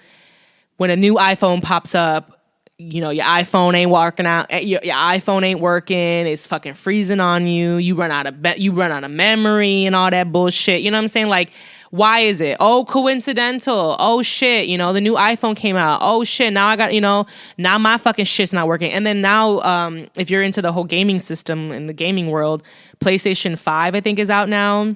A: when a new iPhone pops up, you know, your iPhone ain't working out. Your iPhone ain't working. It's fucking freezing on you. You run out of memory and all that bullshit. You know what I'm saying? Like, why is it? Oh, coincidental. Oh shit. You know, the new iPhone came out. Oh shit. Now I got, you know, now my fucking shit's not working. And then now, if you're into the whole gaming system in the gaming world, PlayStation 5, I think, is out now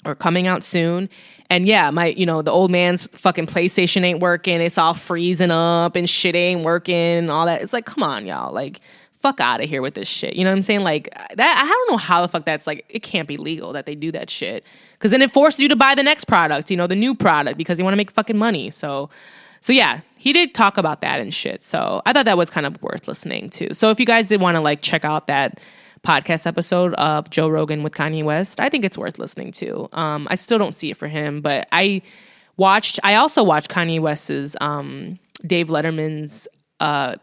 A: or coming out soon. And yeah, the old man's fucking PlayStation ain't working. It's all freezing up and shit ain't working and all that. It's like, come on, y'all. Like, fuck out of here with this shit. You know what I'm saying? Like, that, I don't know how the fuck that's like, it can't be legal that they do that shit. Because then it forces you to buy the next product, you know, the new product, because they want to make fucking money. So yeah, he did talk about that and shit. So I thought that was kind of worth listening to. So if you guys did want to like check out that podcast episode of Joe Rogan with Kanye West, I think it's worth listening to. I still don't see it for him, but I also watched Kanye West's Dave Letterman's The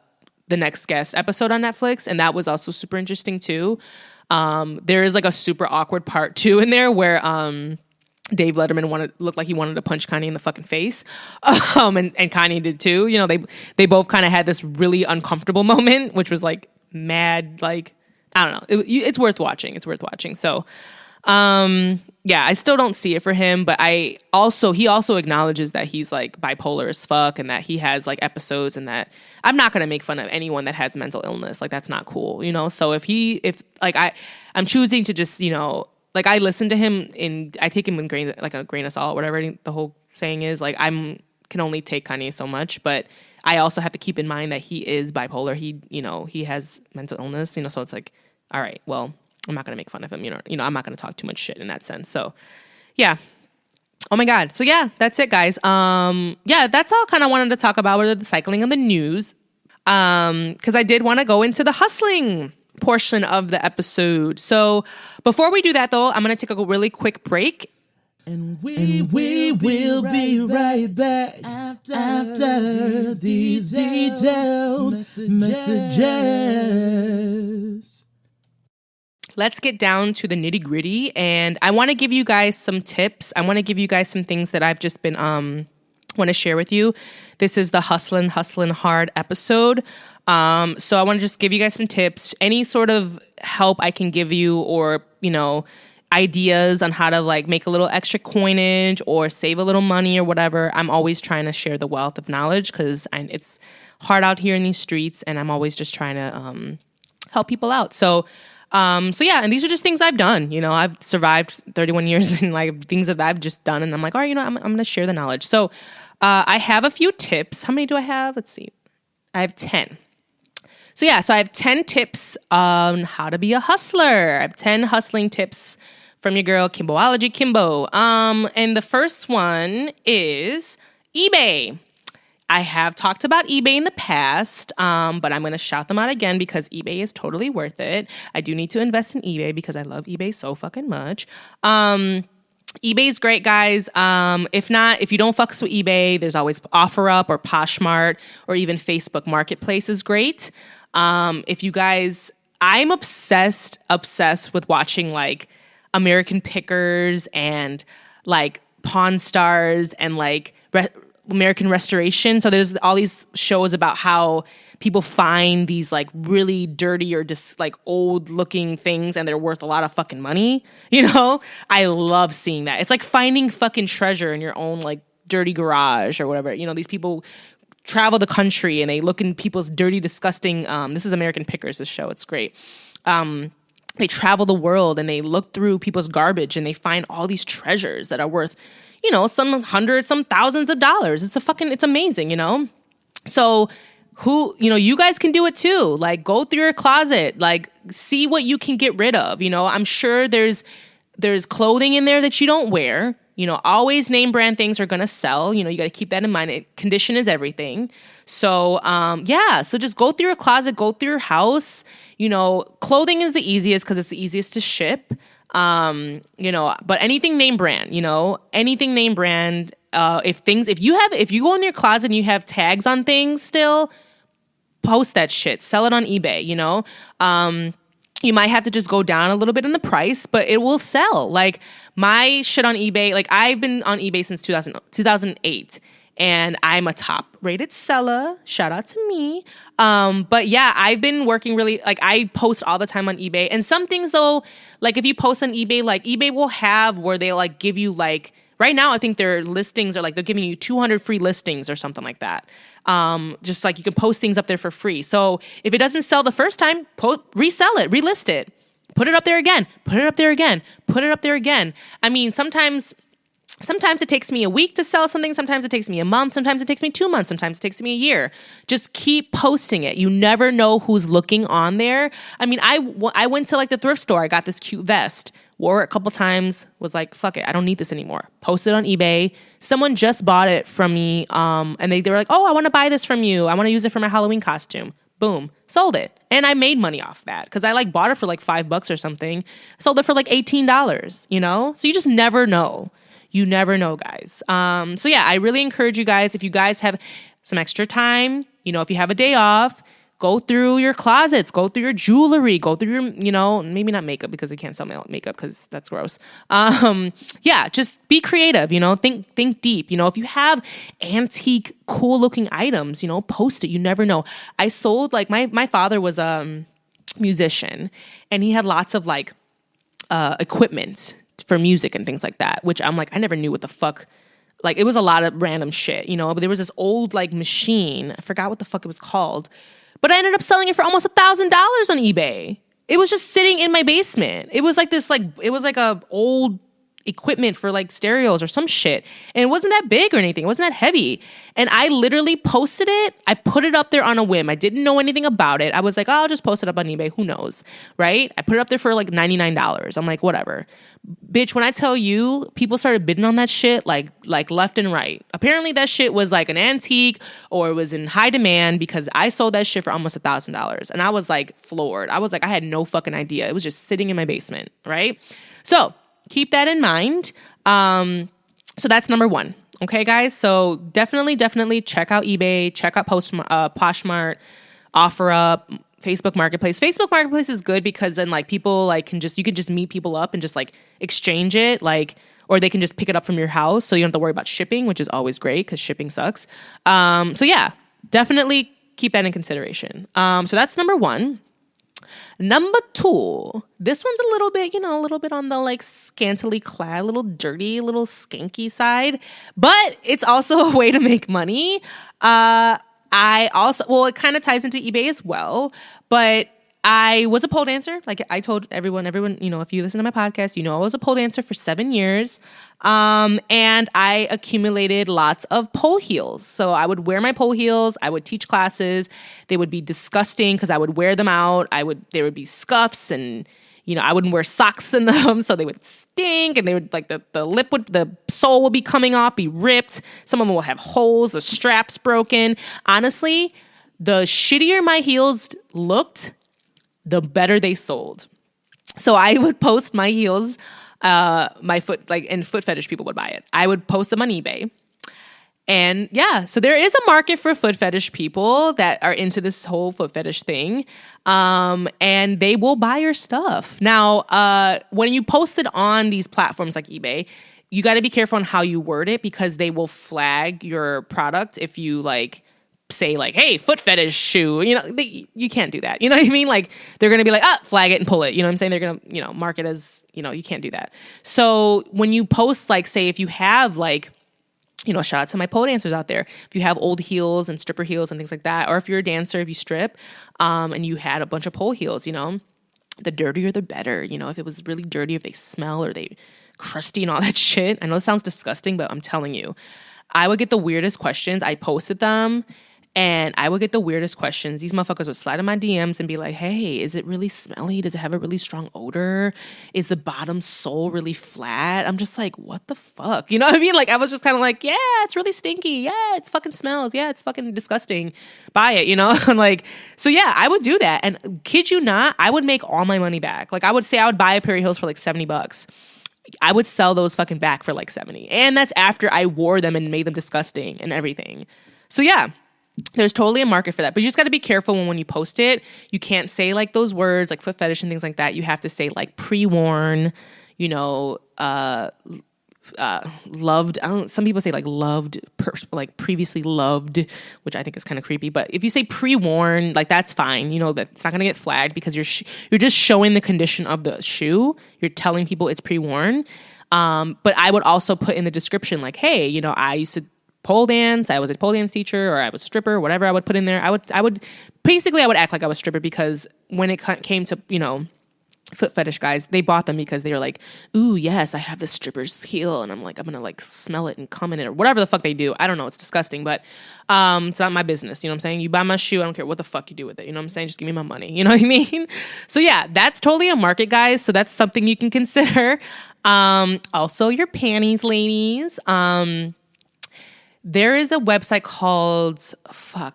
A: Next Guest episode on Netflix, and that was also super interesting too. There is like a super awkward part too in there where Dave Letterman looked like he wanted to punch Kanye in the fucking face, and Kanye did too. You know, they both kind of had this really uncomfortable moment, which was like mad, like, I don't know. It's worth watching. It's worth watching. So, yeah, I still don't see it for him, but he also acknowledges that he's like bipolar as fuck and that he has like episodes and that I'm not going to make fun of anyone that has mental illness. Like, that's not cool, you know? So I'm choosing to just, you know, like I listen to him I take him in a grain of salt, whatever the whole saying is. Like, can only take Kanye so much, but I also have to keep in mind that he is bipolar. He has mental illness, you know, so it's like, all right, well, I'm not going to make fun of him, you know, I'm not going to talk too much shit in that sense. So yeah. Oh my God. So yeah, that's it, guys. Yeah, that's all kind of wanted to talk about with the cycling of the news. Cause I did want to go into the hustling portion of the episode. So before we do that though, I'm going to take a really quick break.
B: And we will be right back after these detailed messages.
A: Let's get down to the nitty gritty. And I want to give you guys some tips. I want to give you guys some things that I've just been, want to share with you. This is the Hustlin' Hard episode. So I want to just give you guys some tips, any sort of help I can give you, or, you know, ideas on how to like make a little extra coinage or save a little money or whatever. I'm always trying to share the wealth of knowledge because it's hard out here in these streets, and I'm always just trying to help people out. So yeah, and these are just things I've done. You know, I've survived 31 years and like things that I've just done, and I'm like, all right, you know, I'm going to share the knowledge. So I have a few tips. How many do I have? Let's see. I have 10. So yeah, so I have 10 tips on how to be a hustler. I have 10 hustling tips from your girl, Kimbology Kimbo. And the first one is eBay. I have talked about eBay in the past, but I'm going to shout them out again because eBay is totally worth it. I do need to invest in eBay because I love eBay so fucking much. eBay's great, guys. If you don't fucks with eBay, there's always OfferUp or Poshmark or even Facebook Marketplace is great. If you guys, I'm obsessed with watching like American Pickers and like Pawn Stars and like American Restoration. So there's all these shows about how people find these like really dirty or just like old looking things and they're worth a lot of fucking money. You know, I love seeing that. It's like finding fucking treasure in your own like dirty garage or whatever. You know, these people travel the country and they look in people's dirty, disgusting, this is American Pickers, this show, it's great. They travel the world and they look through people's garbage and they find all these treasures that are worth, some hundreds, some thousands of dollars. It's amazing, So you guys can do it too. Like, go through your closet, like, see what you can get rid of. I'm sure there's clothing in there that you don't wear. Always name brand things are going to sell. You got to keep that in mind. Condition is everything. So, so just go through your closet, go through your house. Clothing is the easiest because it's the easiest to ship. But anything name brand, anything name brand. If you go in your closet and you have tags on things still, post that shit, sell it on eBay, you might have to just go down a little bit in the price, but it will sell. Like, my shit on eBay, like, I've been on eBay since 2008, and I'm a top rated seller. Shout out to me. But yeah, I've been working really, like, I post all the time on eBay. And some things though, like, if you post on eBay, like, eBay will have where they like give you, like, right now I think their listings are like, they're giving you 200 free listings or something like that. Just like you can post things up there for free. So if it doesn't sell the first time, resell it, relist it, put it up there again, put it up there again, put it up there again. I mean, sometimes it takes me a week to sell something. Sometimes it takes me a month. Sometimes it takes me 2 months. Sometimes it takes me a year. Just keep posting it. You never know who's looking on there. I mean, I went to like the thrift store. I got this cute vest. Wore it a couple times. Was like, fuck it. I don't need this anymore. Posted on eBay. Someone just bought it from me. And they were like, oh, I want to buy this from you. I want to use it for my Halloween costume. Boom. Sold it. And I made money off that because I like bought it for like $5 or something. Sold it for like $18, So you just never know. You never know, guys. So yeah, I really encourage you guys, if you guys have some extra time, if you have a day off, go through your closets, go through your jewelry, go through your, maybe not makeup because they can't sell makeup because that's gross. Yeah, just be creative, think deep. If you have antique, cool looking items, post it. You never know. I sold, like, my father was a musician and he had lots of like equipment for music and things like that, which I'm like, I never knew what the fuck, like, it was a lot of random shit, but there was this old like machine, I forgot what the fuck it was called, but I ended up selling it for almost $1,000 on eBay. It was just sitting in my basement. It was like this, like, it was like a old equipment for like stereos or some shit. And it wasn't that big or anything. It wasn't that heavy. And I literally posted it. I put it up there on a whim. I didn't know anything about it. I was like, oh, I'll just post it up on eBay. Who knows? Right? I put it up there for like $99. I'm like, whatever. Bitch, when I tell you, people started bidding on that shit like left and right. Apparently that shit was like an antique or it was in high demand because I sold that shit for almost $1,000. And I was like floored. I was like, I had no fucking idea. It was just sitting in my basement, right? So keep that in mind. So that's number one. Okay, guys? So definitely check out eBay, check out Poshmark, OfferUp, Facebook Marketplace. Facebook Marketplace is good because then like people like you can just meet people up and just like exchange it, like, or they can just pick it up from your house, so you don't have to worry about shipping, which is always great because shipping sucks. So yeah, definitely keep that in consideration. So that's number one. Number two, this one's a little bit on the like scantily clad, a little dirty, a little skanky side, but it's also a way to make money. It kind of ties into eBay as well, but I was a pole dancer. Like I told everyone, if you listen to my podcast, I was a pole dancer for 7 years. And I accumulated lots of pole heels. So I would wear my pole heels. I would teach classes. They would be disgusting because I would wear them out. There would be scuffs and, I wouldn't wear socks in them. So they would stink and they would like the sole would be coming off, be ripped. Some of them will have holes, the straps broken. Honestly, the shittier my heels looked, the better they sold. So I would post my heels, my foot, like, and foot fetish people would buy it. I would post them on eBay. And yeah, so there is a market for foot fetish people that are into this whole foot fetish thing. And they will buy your stuff. Now, when you post it on these platforms like eBay, you got to be careful on how you word it because they will flag your product if you like say like, hey, foot fetish shoe, you can't do that. You know what I mean? Like they're going to be like, flag it and pull it. You know what I'm saying? They're going to, mark it as, you can't do that. So when you post, like, say if you have like, shout out to my pole dancers out there. If you have old heels and stripper heels and things like that, or if you're a dancer, if you strip, and you had a bunch of pole heels, the dirtier the better. If it was really dirty, if they smell or they crusty and all that shit. I know it sounds disgusting, but I'm telling you, I would get the weirdest questions. I posted them and I would get the weirdest questions. These motherfuckers would slide in my DMs and be like, hey, is it really smelly? Does it have a really strong odor? Is the bottom sole really flat? I'm just like, what the fuck? You know what I mean? Like, I was just kind of like, yeah, it's really stinky. Yeah, it fucking smells. Yeah, it's fucking disgusting. Buy it, Like, so yeah, I would do that. And kid you not, I would make all my money back. Like, I would say I would buy a pair of heels for like $70. I would sell those fucking back for like 70. And that's after I wore them and made them disgusting and everything. So yeah, there's totally a market for that. But you just got to be careful when you post it. You can't say like those words like foot fetish and things like that. You have to say like pre-worn, loved. Some people say like loved, like previously loved, which I think is kind of creepy. But if you say pre-worn, like that's fine. That's not gonna get flagged because you're just showing the condition of the shoe. You're telling people it's pre-worn. But I would also put in the description like, hey, I used to pole dance. I was a pole dance teacher, or I was a stripper. Whatever I would put in there. I would act like I was a stripper because when it came to foot fetish guys, they bought them because they were like, ooh, yes, I have this stripper's heel, and I'm gonna like smell it and come in it, or whatever the fuck they do. I don't know, it's disgusting, but it's not my business, you know what I'm saying? You buy my shoe, I don't care what the fuck you do with it, you know what I'm saying? Just give me my money, you know what I mean? So yeah, that's totally a market, guys, so that's something you can consider. Also your panties, ladies. There is a website called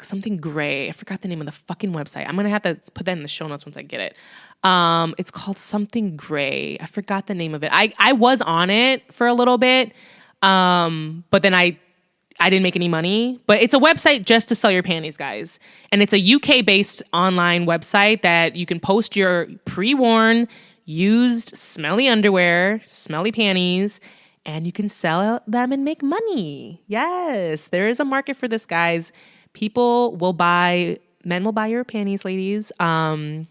A: something gray. I forgot the name of the fucking website. I'm gonna have to put that in the show notes once I get it. It's called something gray. I forgot the name of it. I was on it for a little bit, but then I didn't make any money. But it's a website just to sell your panties, guys. And it's a UK-based online website that you can post your pre-worn, used, smelly underwear, smelly panties, and you can sell them and make money. Yes, there is a market for this, guys. Men will buy your panties, ladies. There's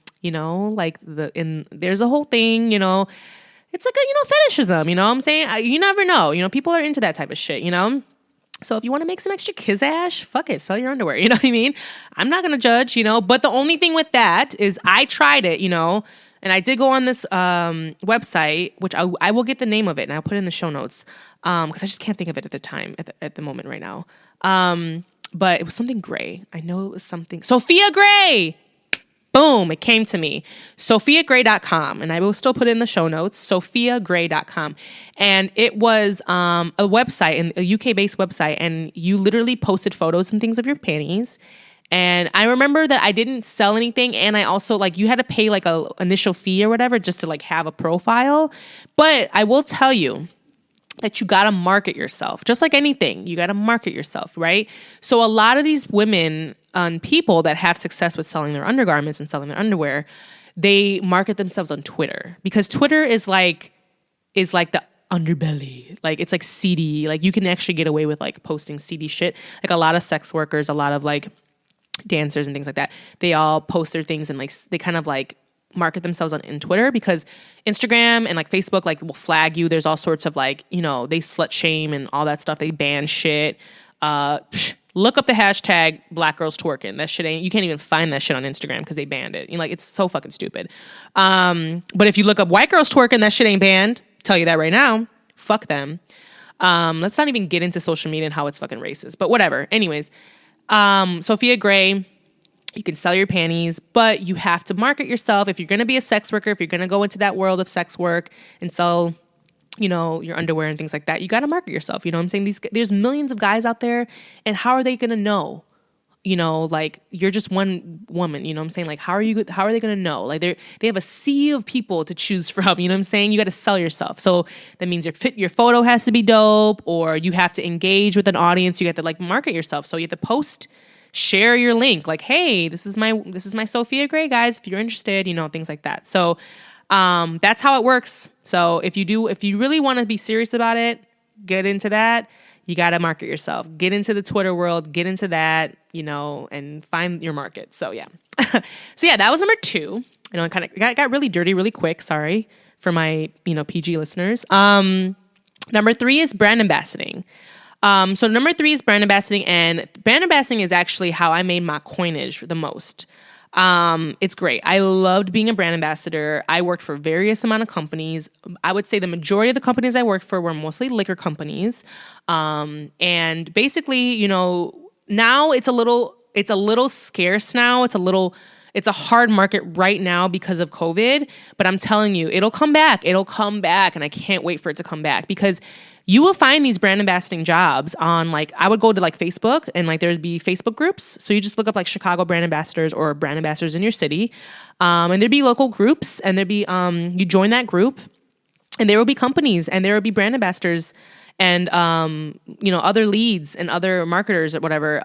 A: a whole thing, it's like a, fetishism, you know what I'm saying? You never know, people are into that type of shit, So if you want to make some extra kizzash, fuck it, sell your underwear, you know what I mean? I'm not going to judge, but the only thing with that is I tried it, and I did go on this website, which I will get the name of it and I'll put it in the show notes because I just can't think of it at the moment right now. But it was something gray. I know it was something. Sofia Gray! Boom, it came to me. SofiaGray.com. And I will still put it in the show notes. SofiaGray.com. And it was a website, a UK-based website, and you literally posted photos and things of your panties. And I remember that I didn't sell anything, and I also, you had to pay, a initial fee or whatever just to, have a profile. But I will tell you that you got to market yourself. Just like anything, you got to market yourself, right? So a lot of these women and people that have success with selling their undergarments and selling their underwear, they market themselves on Twitter because Twitter is like the underbelly. It's like seedy. You can actually get away with posting seedy shit. A lot of sex workers, a lot of dancers and things like that, they all post their things and they kind of market themselves in Twitter because Instagram and Facebook will flag you. There's all sorts of they slut shame and all that stuff. They ban shit. Look up the hashtag Black Girls Twerking. That shit you can't even find that shit on Instagram because they banned it. It's so fucking stupid. But if you look up white girls twerking, that shit ain't banned. Tell you that right now. Fuck them. Let's not even get into social media and how it's fucking racist. But whatever. Anyways, Sofia Gray, you can sell your panties, but you have to market yourself. If you're going to be a sex worker, if you're going to go into that world of sex work and sell, your underwear and things like that, you got to market yourself. You know what I'm saying? There's millions of guys out there, and how are they going to know? You're just one woman, you know what I'm saying? How are they going to know? They have a sea of people to choose from, you know what I'm saying? You got to sell yourself. So that means your photo has to be dope, or you have to engage with an audience. You have to market yourself. So you have to post, share your link. Hey, this is my Sofia Gray, guys. If you're interested, things like that. So, that's how it works. So if you really want to be serious about it, get into that. You got to market yourself. Get into the Twitter world. Get into that, and find your market. So, yeah. So, yeah, that was number 2. It kind of got really dirty really quick. Sorry for my, PG listeners. Number 3 is brand ambassadoring. So number 3 is brand ambassading, and brand ambassading is actually how I made my coinage the most. It's great. I loved being a brand ambassador. I worked for various amount of companies. I would say the majority of the companies I worked for were mostly liquor companies. And basically, you know, now it's a little scarce now. It's a hard market right now because of COVID, but I'm telling you, it'll come back. It'll come back, and I can't wait for it to come back, because you will find these brand ambassading jobs on, like, I would go to like Facebook, and like there'd be Facebook groups. So you just look up like Chicago brand ambassadors or brand ambassadors in your city. And there'd be local groups, and there'd be, you join that group, and there will be companies, and there will be brand ambassadors and, you know, other leads and other marketers or whatever,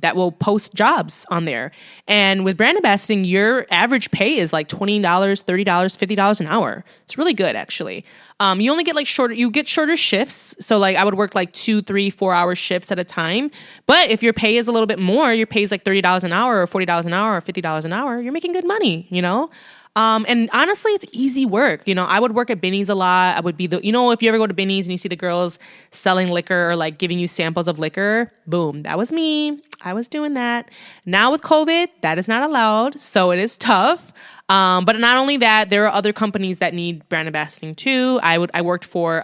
A: that will post jobs on there. And with brand ambassading, your average pay is like $20, $30, $50 an hour. It's really good, actually. You only get like shorter shifts. So like I would work like 2, 3, 4 hour shifts at a time. But if your pay is a little bit more, your pay is like $30 an hour or $40 an hour or $50 an hour, you're making good money, you know? And honestly, it's easy work. You know, I would work at Binny's a lot. I would be if you ever go to Binny's and you see the girls selling liquor or like giving you samples of liquor, boom, that was me. I was doing that. Now with COVID, that is not allowed. So it is tough. But not only that, there are other companies that need brand ambassading too. I worked for,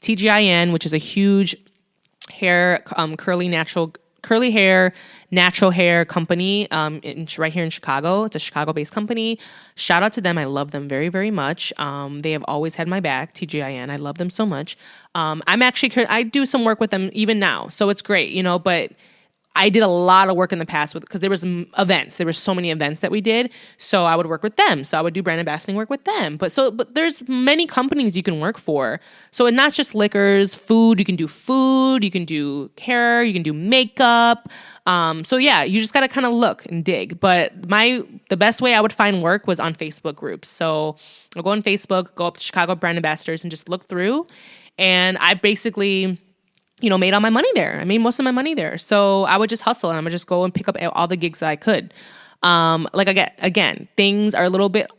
A: TGIN, which is a huge hair, curly hair, natural hair company right here in Chicago. It's a Chicago-based company. Shout out to them. I love them very, very much. They have always had my back, TGIN. I love them so much. I do some work with them even now. So it's great, you know, but I did a lot of work in the past because there was events. There were so many events that we did. So I would work with them. So I would do brand ambassading work with them. But there's many companies you can work for. So it's not just liquors, food. You can do hair, you can do makeup. So yeah, you just got to kind of look and dig. But the best way I would find work was on Facebook groups. So I'll go on Facebook, go up to Chicago brand ambassadors and just look through. And I basically, you know, made all my money there. I made most of my money there. So I would just hustle and I would just go and pick up all the gigs that I could. Again, things are a little bit,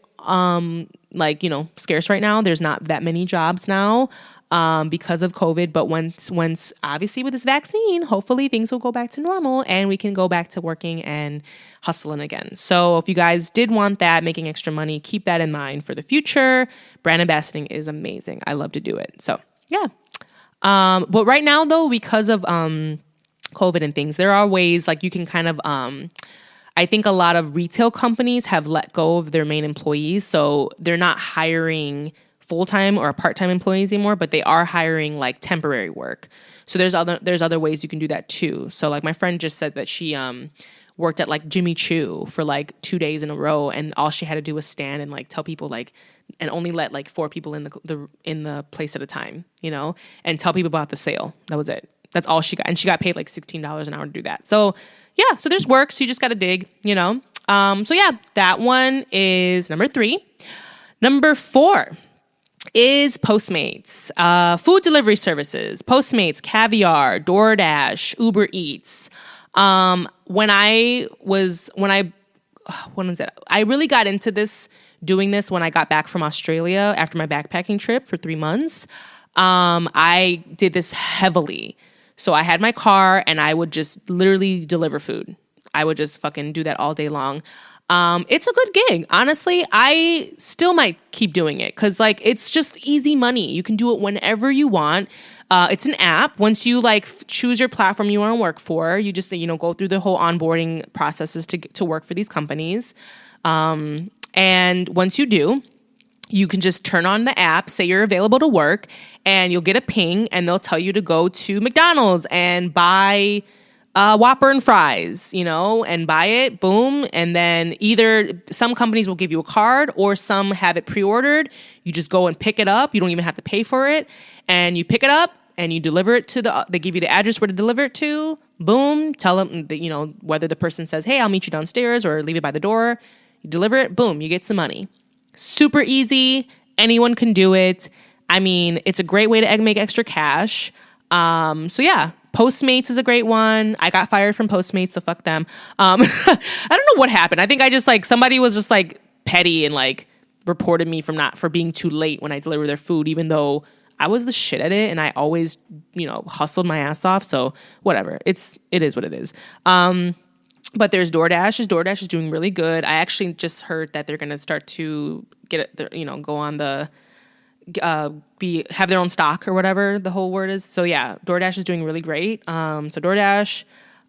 A: scarce right now. There's not that many jobs now, because of COVID. But once obviously with this vaccine, hopefully things will go back to normal and we can go back to working and hustling again. So if you guys did want that, making extra money, keep that in mind for the future. Brand ambassading is amazing. I love to do it. So yeah. But right now though, because of, COVID and things, there are ways like you can kind of, I think a lot of retail companies have let go of their main employees. So they're not hiring full-time or part-time employees anymore, but they are hiring like temporary work. So there's other ways you can do that too. So like my friend just said that she, worked at like Jimmy Choo for like 2 days in a row. And all she had to do was stand and like tell people like, and only let like 4 people in the place at a time, you know, and tell people about the sale. That was it. That's all she got. And she got paid like $16 an hour to do that. So yeah, so there's work. So you just got to dig, you know? So yeah, that one is number 3. Number 4 is Postmates, food delivery services, Postmates, Caviar, DoorDash, Uber Eats. When I really got into doing this when I got back from Australia after my backpacking trip for 3 months. I did this heavily. So I had my car and I would just literally deliver food. I would just fucking do that all day long. It's a good gig. Honestly, I still might keep doing it because like it's just easy money. You can do it whenever you want. It's an app. Once you like choose your platform you want to work for, you just, you know, go through the whole onboarding processes to work for these companies. And once you do, you can just turn on the app, say you're available to work, and you'll get a ping and they'll tell you to go to McDonald's and buy Whopper and fries, you know, and buy it, boom. And then either some companies will give you a card or some have it pre-ordered. You just go and pick it up. You don't even have to pay for it. And you pick it up and you deliver it they give you the address where to deliver it to. Boom. Tell them that, you know, whether the person says, hey, I'll meet you downstairs or leave it by the door. You deliver it, boom, you get some money. Super easy. Anyone can do it. I mean, it's a great way to make extra cash. So yeah, Postmates is a great one. I got fired from Postmates, so fuck them. I don't know what happened. I think I just like, somebody was just like petty and like reported me for being too late when I delivered their food, even though I was the shit at it, and I always, hustled my ass off. So whatever, it is what it is. But there's DoorDash. DoorDash is doing really good. I actually just heard that they're going to start to go on the, have their own stock or whatever the whole word is. So yeah, DoorDash is doing really great. So DoorDash,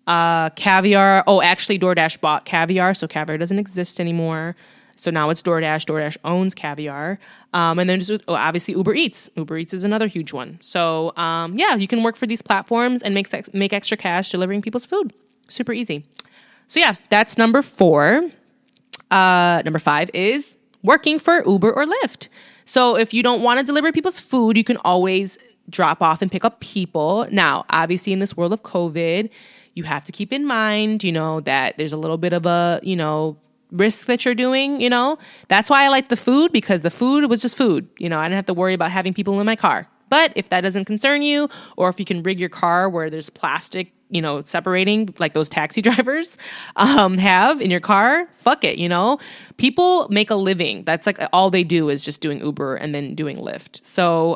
A: Caviar. Oh, actually DoorDash bought Caviar. So Caviar doesn't exist anymore. So now it's DoorDash. DoorDash owns Caviar. And then obviously Uber Eats. Uber Eats is another huge one. So yeah, you can work for these platforms and make extra cash delivering people's food. Super easy. So yeah, that's number 4. Number 5 is working for Uber or Lyft. So if you don't want to deliver people's food, you can always drop off and pick up people. Now, obviously in this world of COVID, you have to keep in mind, that there's a little bit of a, risk that you're doing, That's why I like the food, because the food was just food. I didn't have to worry about having people in my car. But if that doesn't concern you, or if you can rig your car where there's plastic, separating like those taxi drivers have in your car, fuck it, People make a living. That's like all they do is just doing Uber and then doing Lyft. So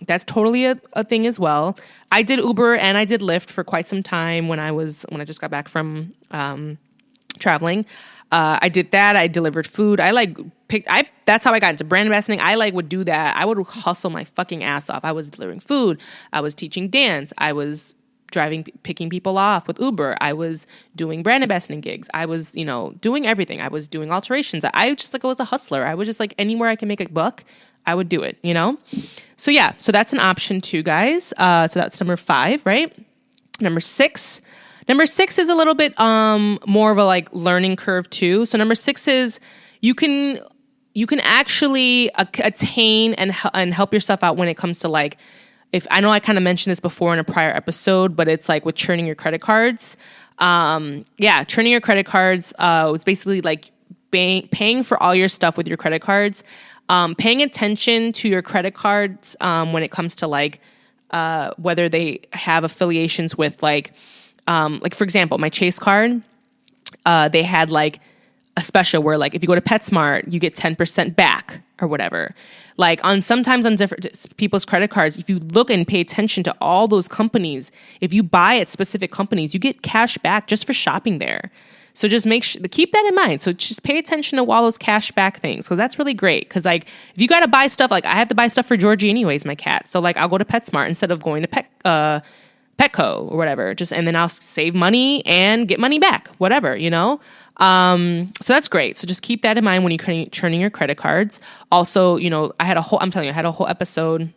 A: that's totally a thing as well. I did Uber and I did Lyft for quite some time when I just got back from traveling. I did that. I delivered food. That's how I got into brand ambassadoring. I would do that. I would hustle my fucking ass off. I was delivering food. I was teaching dance. I was picking people off with Uber. I was doing brand ambassading gigs. I was, doing everything. I was doing alterations. I was a hustler. I was just anywhere I can make a buck, I would do it, So yeah, so that's an option too, guys. So that's number 5, right? Number 6 is a little bit more of a learning curve too. So number 6 is you can actually attain and help yourself out when it comes to if I know I kind of mentioned this before in a prior episode, but it's with churning your credit cards. Churning your credit cards. It's basically paying for all your stuff with your credit cards. Paying attention to your credit cards when it comes to whether they have affiliations with for example, my Chase card, they had a special where if you go to PetSmart, you get 10% back or whatever. Sometimes on different people's credit cards, if you look and pay attention to all those companies, if you buy at specific companies, you get cash back just for shopping there. So just keep that in mind. So just pay attention to all those cash back things, because that's really great. Because if you got to buy stuff, I have to buy stuff for Georgie anyways, my cat. So I'll go to PetSmart instead of going to Petco or whatever. And then I'll save money and get money back, whatever, So that's great. So just keep that in mind when you're churning your credit cards. Also, I had a whole episode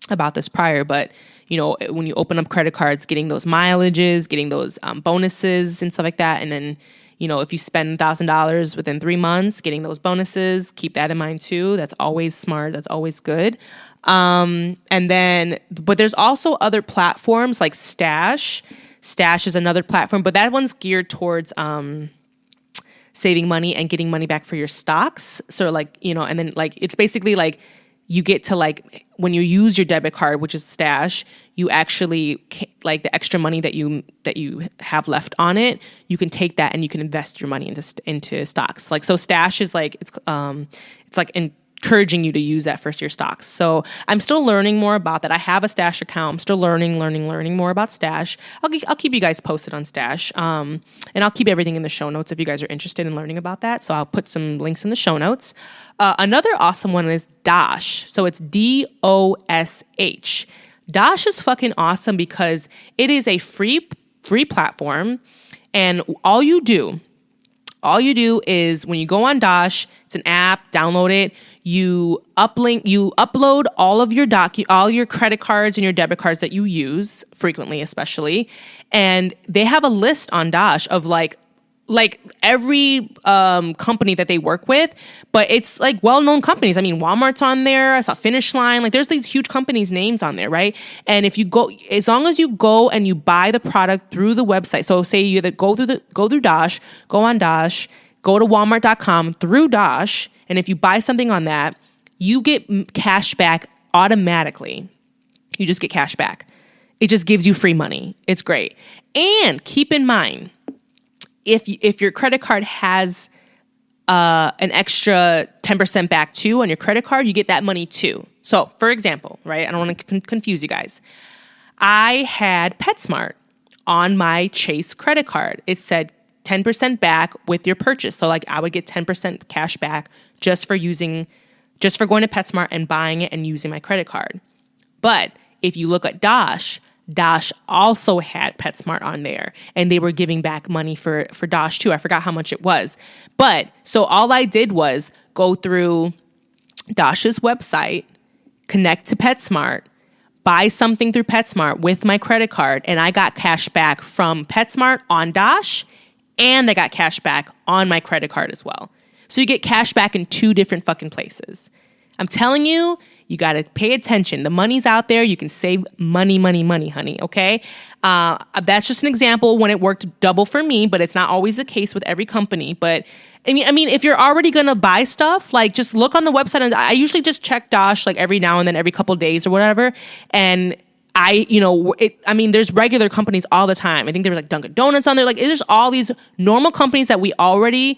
A: about this prior, but when you open up credit cards, getting those mileages, getting those bonuses and stuff like that. And then, if you spend $1,000 within 3 months, getting those bonuses, keep that in mind too. That's always smart. That's always good. But there's also other platforms like Stash. Stash is another platform, but that one's geared towards, saving money and getting money back for your stocks. So and then it's basically you get to when you use your debit card, which is Stash, you actually the extra money that you have left on it, you can take that and you can invest your money into stocks. So Stash is encouraging you to use that for your stocks. So I'm still learning more about that. I have a Stash account. I'm still learning more about Stash. I'll keep you guys posted on Stash. And I'll keep everything in the show notes if you guys are interested in learning about that. So I'll put some links in the show notes. Another awesome one is DOSH. So it's DOSH. DOSH is fucking awesome because it is a free platform. And all you do is when you go on DOSH, it's an app, download it, you upload all of all your credit cards and your debit cards that you use frequently, especially. And they have a list on DOSH of every company that they work with, but it's well-known companies. I mean, Walmart's on there. I saw Finish Line. There's these huge companies' names on there, right? And if you go, as long as you go and you buy the product through the website, so say you either go through DOSH, go on DOSH, go to Walmart.com through DOSH, and if you buy something on that, you get cash back automatically. You just get cash back. It just gives you free money. It's great. And keep in mind, if your credit card has an extra 10% back too on your credit card, you get that money too. So for example, right, I don't want to confuse you guys. I had PetSmart on my Chase credit card. It said 10% back with your purchase. So like I would get 10% cash back just for going to PetSmart and buying it and using my credit card. But if you look at DOSH also had PetSmart on there, and they were giving back money for DOSH too. I forgot how much it was. But so all I did was go through DOSH's website, connect to PetSmart, buy something through PetSmart with my credit card, and I got cash back from PetSmart on DOSH, and I got cash back on my credit card as well. So you get cash back in 2 different fucking places. I'm telling you, you got to pay attention. The money's out there. You can save money, honey, okay? That's just an example when it worked double for me, but it's not always the case with every company. But I mean, if you're already going to buy stuff, like just look on the website. And I usually just check DOSH like every now and then, every couple of days or whatever. And there's regular companies all the time. I think there was like Dunkin' Donuts on there. Like there's all these normal companies that we already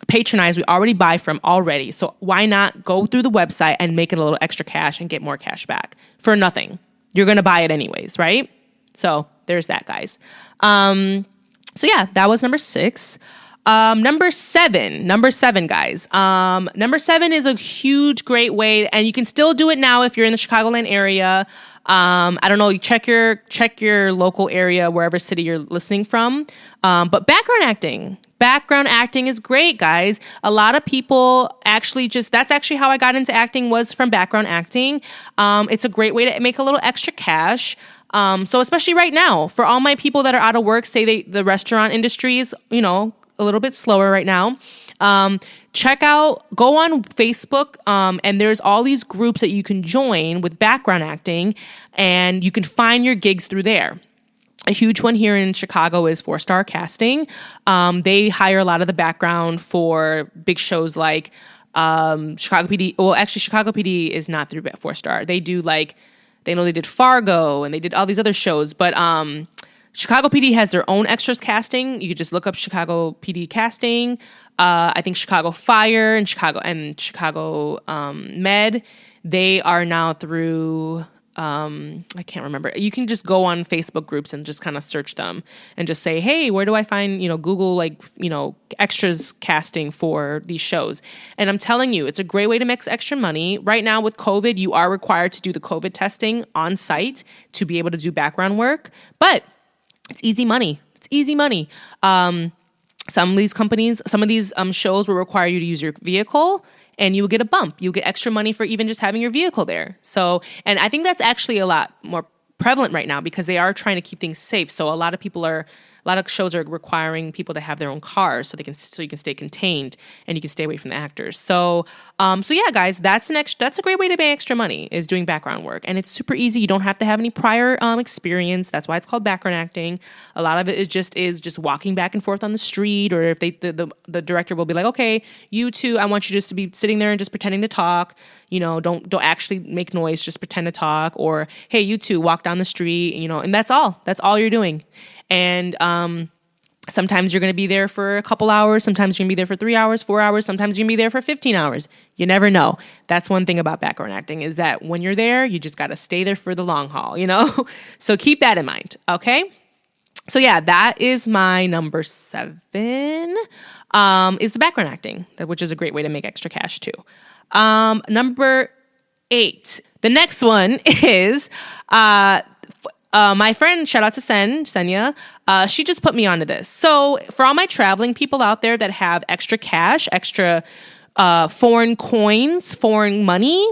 A: patronize, we already buy from already. So why not go through the website and make it a little extra cash and get more cash back for nothing? You're going to buy it anyways, right? So there's that, guys. So yeah, that was number 6. Number seven, guys. Number 7 is a huge, great way, and you can still do it now if you're in the Chicagoland area. I don't know, you check your local area, wherever city you're listening from. But background acting is great, guys. A lot of people that's actually how I got into acting, was from background acting. It's a great way to make a little extra cash. So especially right now, for all my people that are out of work, say the restaurant industry is, a little bit slower right now. Go on Facebook, and there's all these groups that you can join with background acting, and you can find your gigs through there. A huge one here in Chicago is 4-Star Casting. They hire a lot of the background for big shows like Chicago PD. Well, actually, Chicago PD is not through 4-Star. They do they did Fargo, and they did all these other shows, but Chicago PD has their own extras casting. You could just look up Chicago PD casting. I think Chicago Fire and Chicago Med, they are now through, I can't remember. You can just go on Facebook groups and just kind of search them and just say, hey, where do I find, Google extras casting for these shows. And I'm telling you, it's a great way to make extra money. Right now with COVID, you are required to do the COVID testing on site to be able to do background work. But it's easy money. Some of these companies, some of these shows will require you to use your vehicle, and you will get a bump. You'll get extra money for even just having your vehicle there. So, and I think that's actually a lot more prevalent right now because they are trying to keep things safe. So a lot of shows are requiring people to have their own cars so you can stay contained and you can stay away from the actors. So yeah, guys, that's a great way to make extra money, is doing background work, and it's super easy. You don't have to have any prior experience. That's why it's called background acting. A lot of it is just walking back and forth on the street, or if the director will be like, okay, you two, I want you just to be sitting there and just pretending to talk. Don't actually make noise, just pretend to talk. Or hey, you two, walk down the street. And that's all. That's all you're doing. And sometimes you're going to be there for a couple hours. Sometimes you're going to be there for 3 hours, 4 hours. Sometimes you're going to be there for 15 hours. You never know. That's one thing about background acting, is that when you're there, you just got to stay there for the long haul, So keep that in mind, okay? So yeah, that is my number 7, is the background acting, which is a great way to make extra cash too. Number 8. The next one is... my friend, shout out to Senya, she just put me onto this. So for all my traveling people out there that have extra cash, extra foreign coins, foreign money,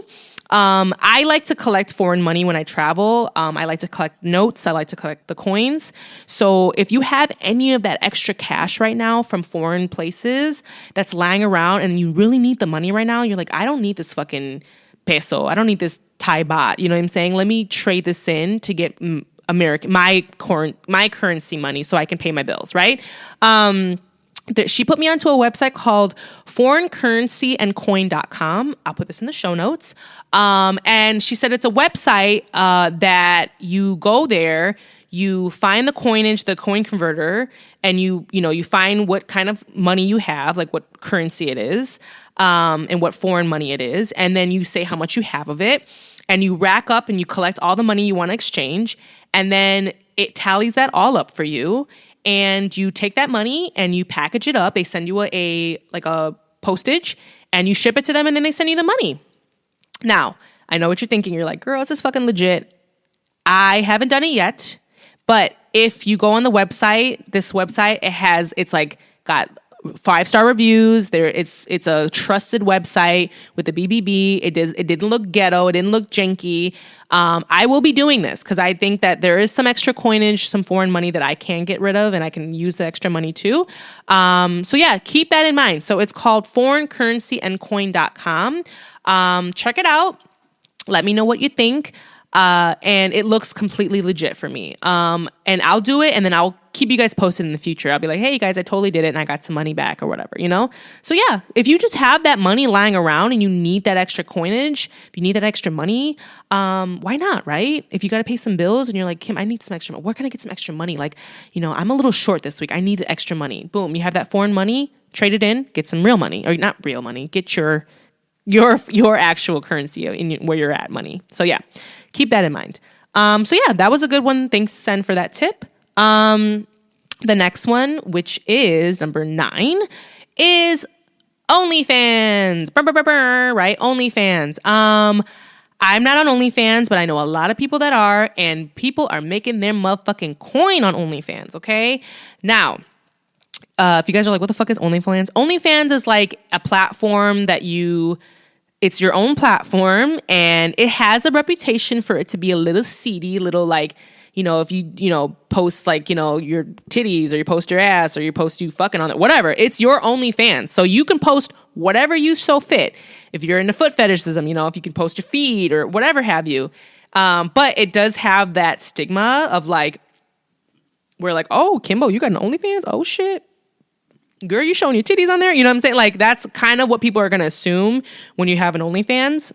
A: I like to collect foreign money when I travel. I like to collect notes. I like to collect the coins. So if you have any of that extra cash right now from foreign places that's lying around and you really need the money right now, you're like, I don't need this fucking peso. I don't need this Thai baht. You know what I'm saying? Let me trade this in to get my currency money so I can pay my bills, right? she put me onto a website called foreigncurrencyandcoin.com. I'll put this in the show notes. And she said it's a website that you go there, you find the coinage, the coin converter, and you find what kind of money you have, like what currency it is, and what foreign money it is. And then you say how much you have of it, and you rack up and you collect all the money you want to exchange. And then it tallies that all up for you. And you take that money and you package it up. They send you a postage and you ship it to them, and then they send you the money. Now, I know what you're thinking. You're like, girl, this is fucking legit. I haven't done it yet, but if you go on the website, this website, it's like got 5-star reviews. It's a trusted website with the BBB. It didn't look ghetto. It didn't look janky. I will be doing this because I think that there is some extra coinage, some foreign money that I can get rid of, and I can use the extra money too. So yeah, keep that in mind. So it's called foreigncurrencyandcoin.com. Check it out. Let me know what you think. And it looks completely legit for me. And I'll do it, and then I'll keep you guys posted in the future. I'll be like, hey, you guys, I totally did it, and I got some money back or whatever, So yeah, if you just have that money lying around and you need that extra coinage, if you need that extra money, why not, right? If you got to pay some bills and you're like, Kim, I need some extra money. Where can I get some extra money? Like, I'm a little short this week. I need extra money. Boom. You have that foreign money, trade it in, get some real money, or not real money, get your actual currency in where you're at money. So yeah, keep that in mind. So yeah, that was a good one. Thanks, Sen, for that tip. The next one, which is number 9, is OnlyFans. Right? OnlyFans. I'm not on OnlyFans, but I know a lot of people that are, and people are making their motherfucking coin on OnlyFans, okay? Now, if you guys are like, what the fuck is OnlyFans? OnlyFans is like a platform that it's your own platform, and it has a reputation for it to be a little seedy, little like, if you, post like, your titties, or you post your ass, or you post you fucking on it, whatever, it's your OnlyFans. So you can post whatever you so fit. If you're into foot fetishism, if you can post your feet or whatever have you. But it does have that stigma of like, we're like, oh, Kimbo, you got an OnlyFans? Oh shit. Girl, you showing your titties on there? You know what I'm saying? Like, that's kind of what people are going to assume when you have an OnlyFans.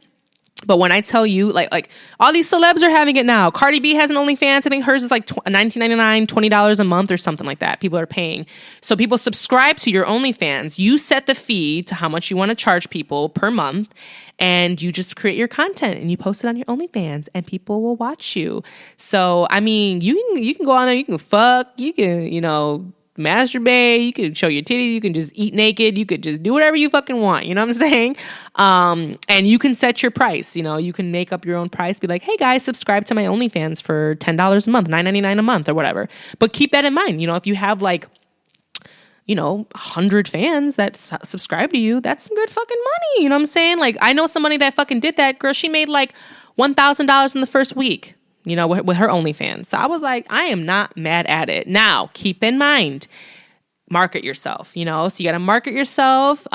A: But when I tell you, like all these celebs are having it now. Cardi B has an OnlyFans. I think hers is like $19.99, $20 a month or something like that. People are paying. So people subscribe to your OnlyFans. You set the fee to how much you want to charge people per month. And you just create your content and you post it on your OnlyFans, and people will watch you. So, I mean, you can go on there. You can fuck. You can, masturbate, you can show your titties, you can just eat naked, you could just do whatever you fucking want, you know what I'm saying? And you can set your price, you can make up your own price, be like, hey guys, subscribe to my OnlyFans for $10 a month, $9.99 a month or whatever. But keep that in mind, if you have like, 100 fans that subscribe to you, that's some good fucking money, you know what I'm saying? Like, I know somebody that fucking did that, girl, she made like $1,000 in the first week. With her OnlyFans. So I was like, I am not mad at it. Now, keep in mind, market yourself, so you got to market yourself.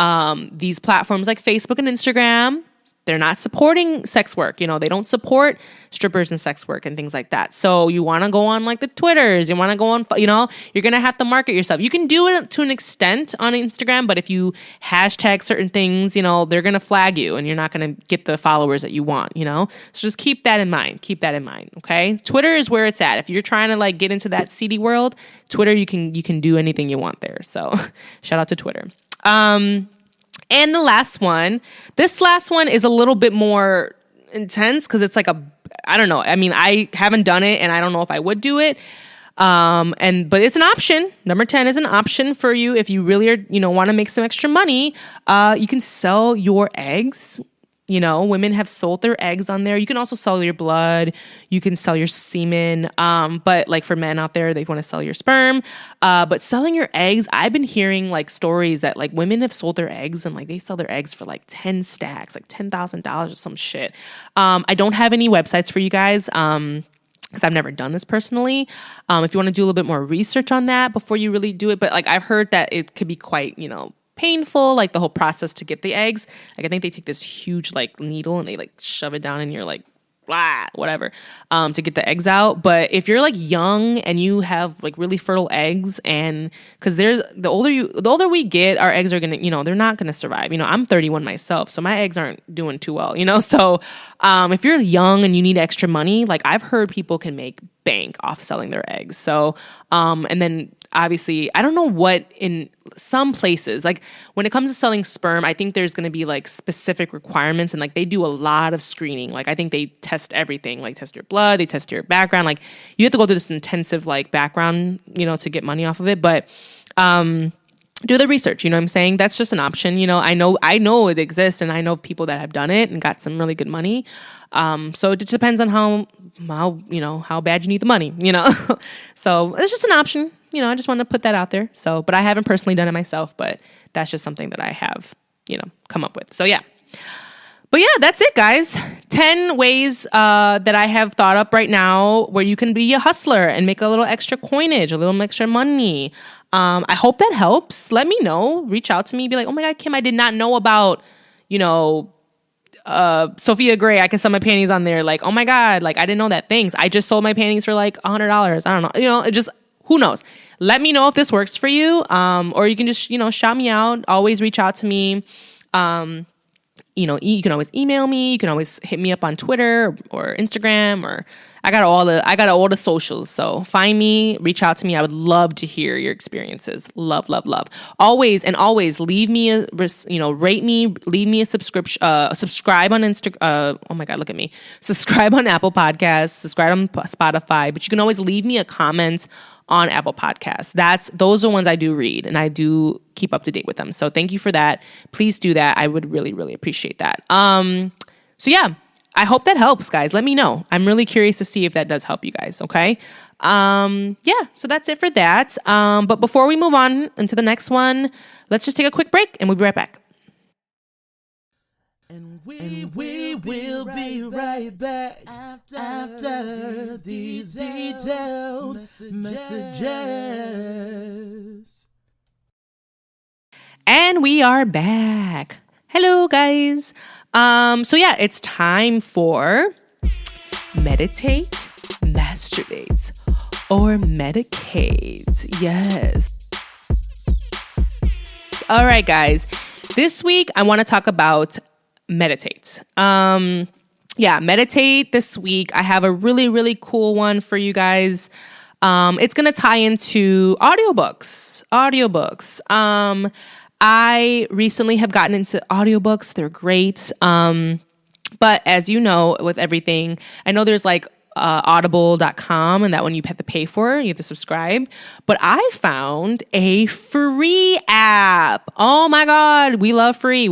A: These platforms like Facebook and Instagram, they're not supporting sex work. They don't support strippers and sex work and things like that. So you want to go on like the Twitters, you want to go on, you're going to have to market yourself. You can do it to an extent on Instagram, but if you hashtag certain things, they're going to flag you and you're not going to get the followers that you want, So just keep that in mind. Keep that in mind. Okay. Twitter is where it's at. If you're trying to like get into that seedy world, Twitter, you can do anything you want there. So shout out to Twitter. And the last one, this last one is a little bit more intense because it's like I don't know. I mean, I haven't done it and I don't know if I would do it. But it's an option. Number 10 is an option for you. If you really are, want to make some extra money, you can sell your eggs. Women have sold their eggs on there. You can also sell your blood. You can sell your semen. But like for men out there, they want to sell your sperm. But selling your eggs, I've been hearing like stories that like women have sold their eggs and like they sell their eggs for like 10 stacks, like $10,000 or some shit. I don't have any websites for you guys. Because I've never done this personally. If you want to do a little bit more research on that before you really do it. But like I've heard that it could be quite, painful, like the whole process to get the eggs. Like I think they take this huge like needle and they like shove it down in your like blah, whatever, to get the eggs out. But if you're like young and you have like really fertile eggs, and because the older we get, our eggs are gonna, they're not gonna survive. I'm 31 myself, so my eggs aren't doing too well. So if you're young and you need extra money, like I've heard people can make bank off selling their eggs. So and then obviously, I don't know what in some places, like when it comes to selling sperm, I think there's going to be like specific requirements, and like they do a lot of screening. Like I think they test everything, like test your blood, they test your background. Like you have to go through this intensive like background, to get money off of it. But do the research, you know what I'm saying? That's just an option. I know it exists, and I know people that have done it and got some really good money. So it just depends on how bad you need the money, So it's just an option. I just want to put that out there. So, but I haven't personally done it myself, but that's just something that I have, come up with. So yeah. But yeah, that's it, guys. 10 ways that I have thought up right now where you can be a hustler and make a little extra coinage, a little extra money. I hope that helps. Let me know. Reach out to me. Be like, oh my God, Kim, I did not know about, Sofia Gray. I can sell my panties on there. Like, oh my God, like I didn't know that. Thanks. I just sold my panties for like $100. I don't know. It just, who knows? Let me know if this works for you. Or you can just, shout me out. Always reach out to me. You can always email me. You can always hit me up on Twitter or Instagram, or I got all the socials. So find me, reach out to me. I would love to hear your experiences. Love, love, love. Always leave me rate me, leave me a subscription, subscribe on Instagram. Oh my God, look at me. Subscribe on Apple Podcasts, subscribe on Spotify, but you can always leave me a comment on Apple Podcasts. Those are ones I do read, and I do keep up to date with them. So thank you for that. Please do that. I would really, really appreciate that. So yeah, I hope that helps, guys. Let me know. I'm really curious to see if that does help you guys. Okay. Yeah. So that's it for that. But before we move on into the next one, let's just take a quick break, and we'll be right back.
B: And we will be right back after these detailed messages.
A: And we are back. Hello, guys. So yeah, it's time for Meditate, Masturbate, or Medicate. Yes. All right, guys. This week, I want to talk about Meditate. Meditate this week. I have a really, really cool one for you guys. It's going to tie into audiobooks. I recently have gotten into audiobooks. They're great. But as you know, with everything, I know there's like audible.com, and that one you have to pay for, you have to subscribe. But I found a free app. Oh my God, we love free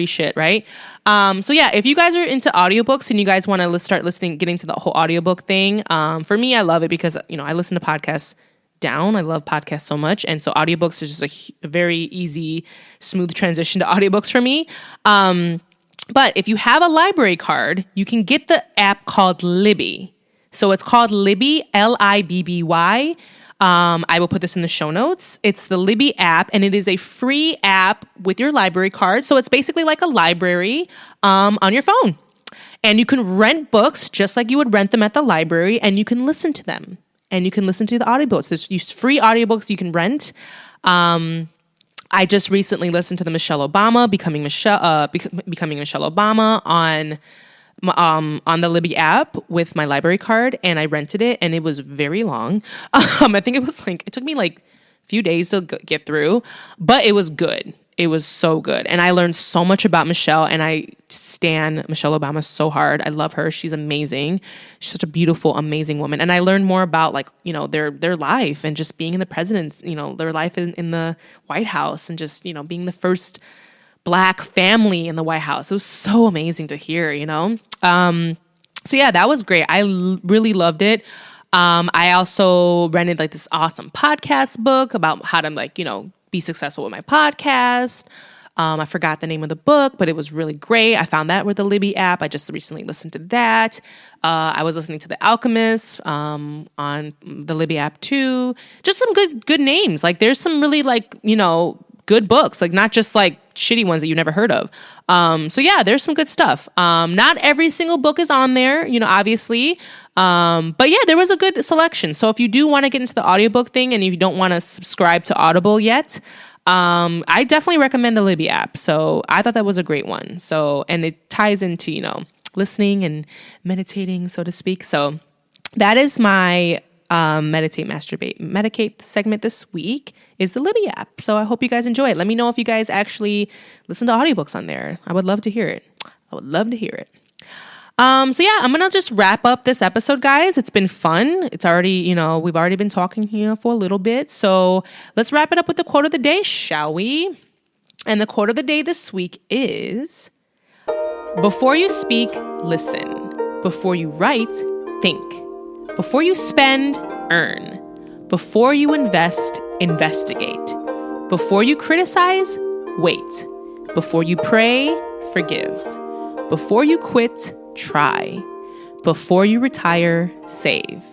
A: shit, right? So yeah, if you guys are into audiobooks and you guys want to start listening, getting to the whole audiobook thing, for me, I love it because, I listen to podcasts down. I love podcasts so much. And so audiobooks is just a very easy, smooth transition to audiobooks for me. But if you have a library card, you can get the app called Libby. So it's called Libby, Libby. I will put this in the show notes. It's the Libby app, and it is a free app with your library card. So it's basically like a library on your phone. And you can rent books just like you would rent them at the library, and you can listen to them. And you can listen to the audiobooks. There's free audiobooks you can rent. I just recently listened to the Michelle Obama, Becoming Michelle Obama on the Libby app with my library card, and I rented it, and it was very long. I think it took me like a few days to get through, but it was good. It was so good. And I learned so much about Michelle, and I stan Michelle Obama so hard. I love her. She's amazing. She's such a beautiful, amazing woman. And I learned more about their life and just being in the president's, their life in the White House, and just, being the first Black family in the White House. It was so amazing to hear, So yeah, that was great. I really loved it. I also rented like this awesome podcast book about how to be successful with my podcast. I forgot the name of the book, but it was really great. I found that with the Libby app. I just recently listened to that. I was listening to The Alchemist on the Libby app too. Just some good names. Like there's some really good books, like not just like shitty ones that you never heard of. So yeah, there's some good stuff. Not every single book is on there, obviously. But yeah, there was a good selection. So if you do want to get into the audiobook thing and if you don't want to subscribe to Audible yet, I definitely recommend the Libby app. So I thought that was a great one. So, and it ties into, listening and meditating, so to speak. So that is my Meditate, Masturbate, Medicate segment this week is the Libby app. So I hope you guys enjoy it. Let me know if you guys actually listen to audiobooks on there. I would love to hear it. So yeah, I'm going to just wrap up this episode, guys. It's been fun. It's already, we've already been talking here for a little bit. So let's wrap it up with the quote of the day, shall we? And the quote of the day this week is, before you speak, listen. Before you write, think. Before you spend, earn. Before you invest, investigate. Before you criticize, wait. Before you pray, forgive. Before you quit, try. Before you retire, save.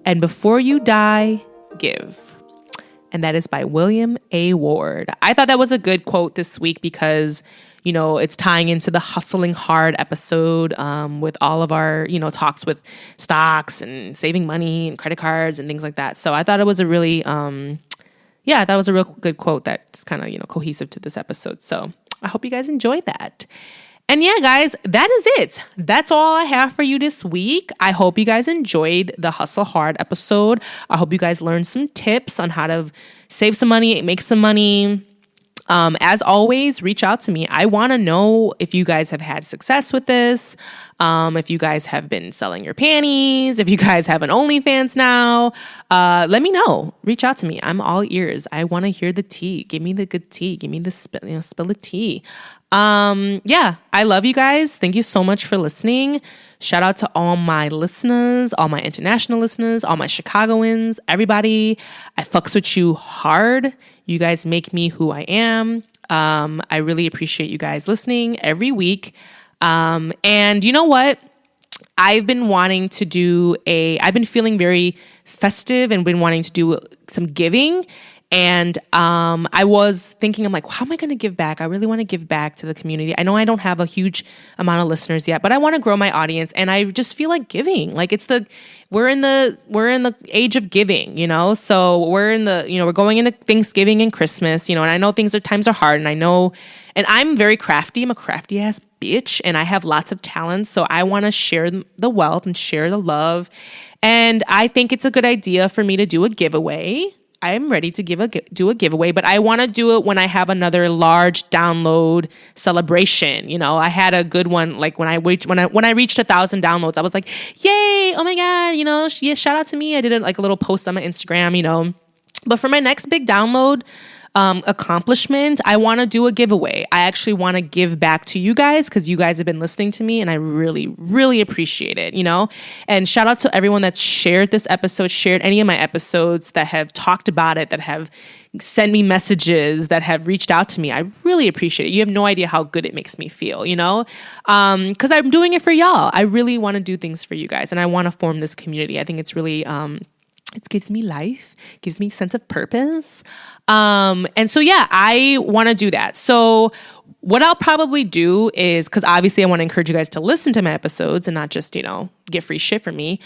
A: And before you die, give. And that is by William A. Ward. I thought that was a good quote this week because it's tying into the hustling hard episode with all of our, talks with stocks and saving money and credit cards and things like that. So I thought it was a really, that was a real good quote that's kind of, cohesive to this episode. So I hope you guys enjoyed that. And yeah, guys, that is it. That's all I have for you this week. I hope you guys enjoyed the Hustle Hard episode. I hope you guys learned some tips on how to save some money, make some money. As always, reach out to me. I want to know if you guys have had success with this, if you guys have been selling your panties, if you guys have an OnlyFans now. Let me know. Reach out to me. I'm all ears. I want to hear the tea. Give me the good tea. Give me the spill the tea. Yeah, I love you guys. Thank you so much for listening. Shout out to all my listeners, all my international listeners, all my Chicagoans, everybody. I fucks with you hard. You guys make me who I am. I really appreciate you guys listening every week. And you know what? I've been feeling very festive and been wanting to do some giving. And I was thinking, I'm like, how am I going to give back? I really want to give back to the community. I know I don't have a huge amount of listeners yet, but I want to grow my audience. And I just feel like giving. Like we're in the age of giving, So we're going into Thanksgiving and Christmas, and I know times are hard, and I'm very crafty. I'm a crafty ass bitch, and I have lots of talents. So I want to share the wealth and share the love. And I think it's a good idea for me to do a giveaway. I'm ready to do a giveaway, but I want to do it when I have another large download celebration. I had a good one, like when I reached 1,000 downloads, I was like, yay, oh my God, yeah, shout out to me. I did a little post on my Instagram, but for my next big download accomplishment, I want to do a giveaway. I actually want to give back to you guys because you guys have been listening to me and I really, really appreciate it, And shout out to everyone that's shared this episode, shared any of my episodes, that have talked about it, that have sent me messages, that have reached out to me. I really appreciate it. You have no idea how good it makes me feel, because I'm doing it for y'all. I really want to do things for you guys and I want to form this community. I think it's really, it gives me life, gives me a sense of purpose. And so, yeah, I want to do that. So what I'll probably do is, because obviously I want to encourage you guys to listen to my episodes and not just, get free shit from me,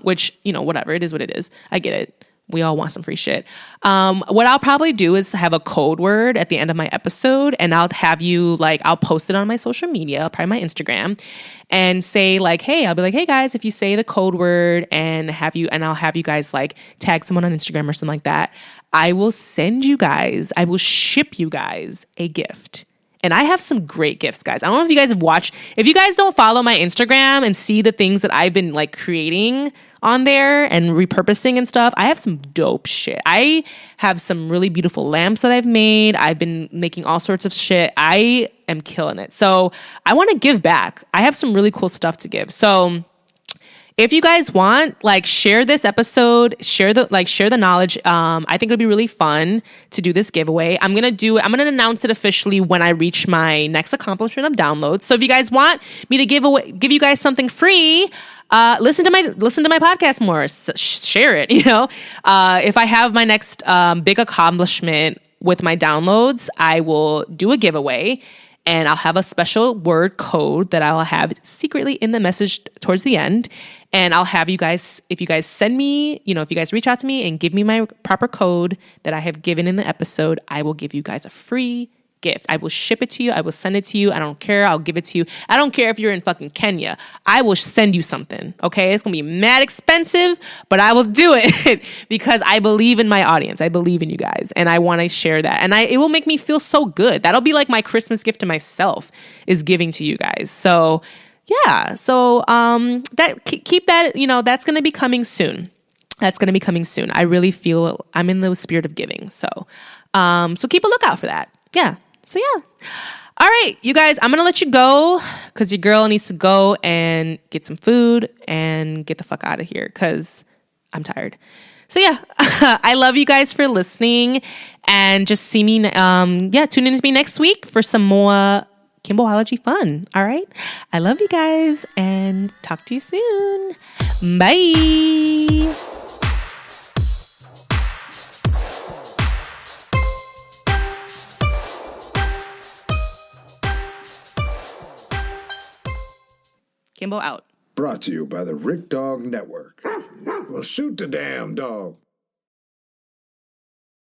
A: which, whatever, it is what it is. I get it. We all want some free shit. What I'll probably do is have a code word at the end of my episode, and I'll have you I'll post it on my social media, probably my Instagram, and say hey, I'll be like, hey guys, if you say the code word and I'll have you guys tag someone on Instagram or something like that, I will ship you guys a gift. And I have some great gifts, guys. I don't know if you guys have watched. If you guys don't follow my Instagram and see the things that I've been creating on there and repurposing and stuff, I have some dope shit. I have some really beautiful lamps that I've made. I've been making all sorts of shit. I am killing it. So I want to give back. I have some really cool stuff to give. So if you guys want, share this episode, share the knowledge. I think it would be really fun to do this giveaway. I'm going to announce it officially when I reach my next accomplishment of downloads. So if you guys want me to give you guys something free, listen to my podcast more, share it, if I have my next big accomplishment, with my downloads, I will do a giveaway. And I'll have a special word code that I'll have secretly in the message towards the end. And I'll have you guys, if you guys send me, if you guys reach out to me and give me my proper code that I have given in the episode, I will give you guys a free gift. I will ship it to you. I will send it to you. I don't care. I'll give it to you. I don't care if you're in fucking Kenya. I will send you something. Okay. It's going to be mad expensive, but I will do it because I believe in my audience. I believe in you guys and I want to share that. And it will make me feel so good. That'll be like my Christmas gift to myself is giving to you guys. So yeah. So, keep that, that's going to be coming soon. That's going to be coming soon. I really feel I'm in the spirit of giving. So keep a lookout for that. Yeah. So yeah. All right, you guys, I'm going to let you go because your girl needs to go and get some food and get the fuck out of here because I'm tired. So yeah, I love you guys for listening and just see me, tune in to me next week for some more Kimbology fun. All right. I love you guys and talk to you soon. Bye. Kimbo out.
C: Brought to you by the Rick Dog Network. Well, shoot the damn dog.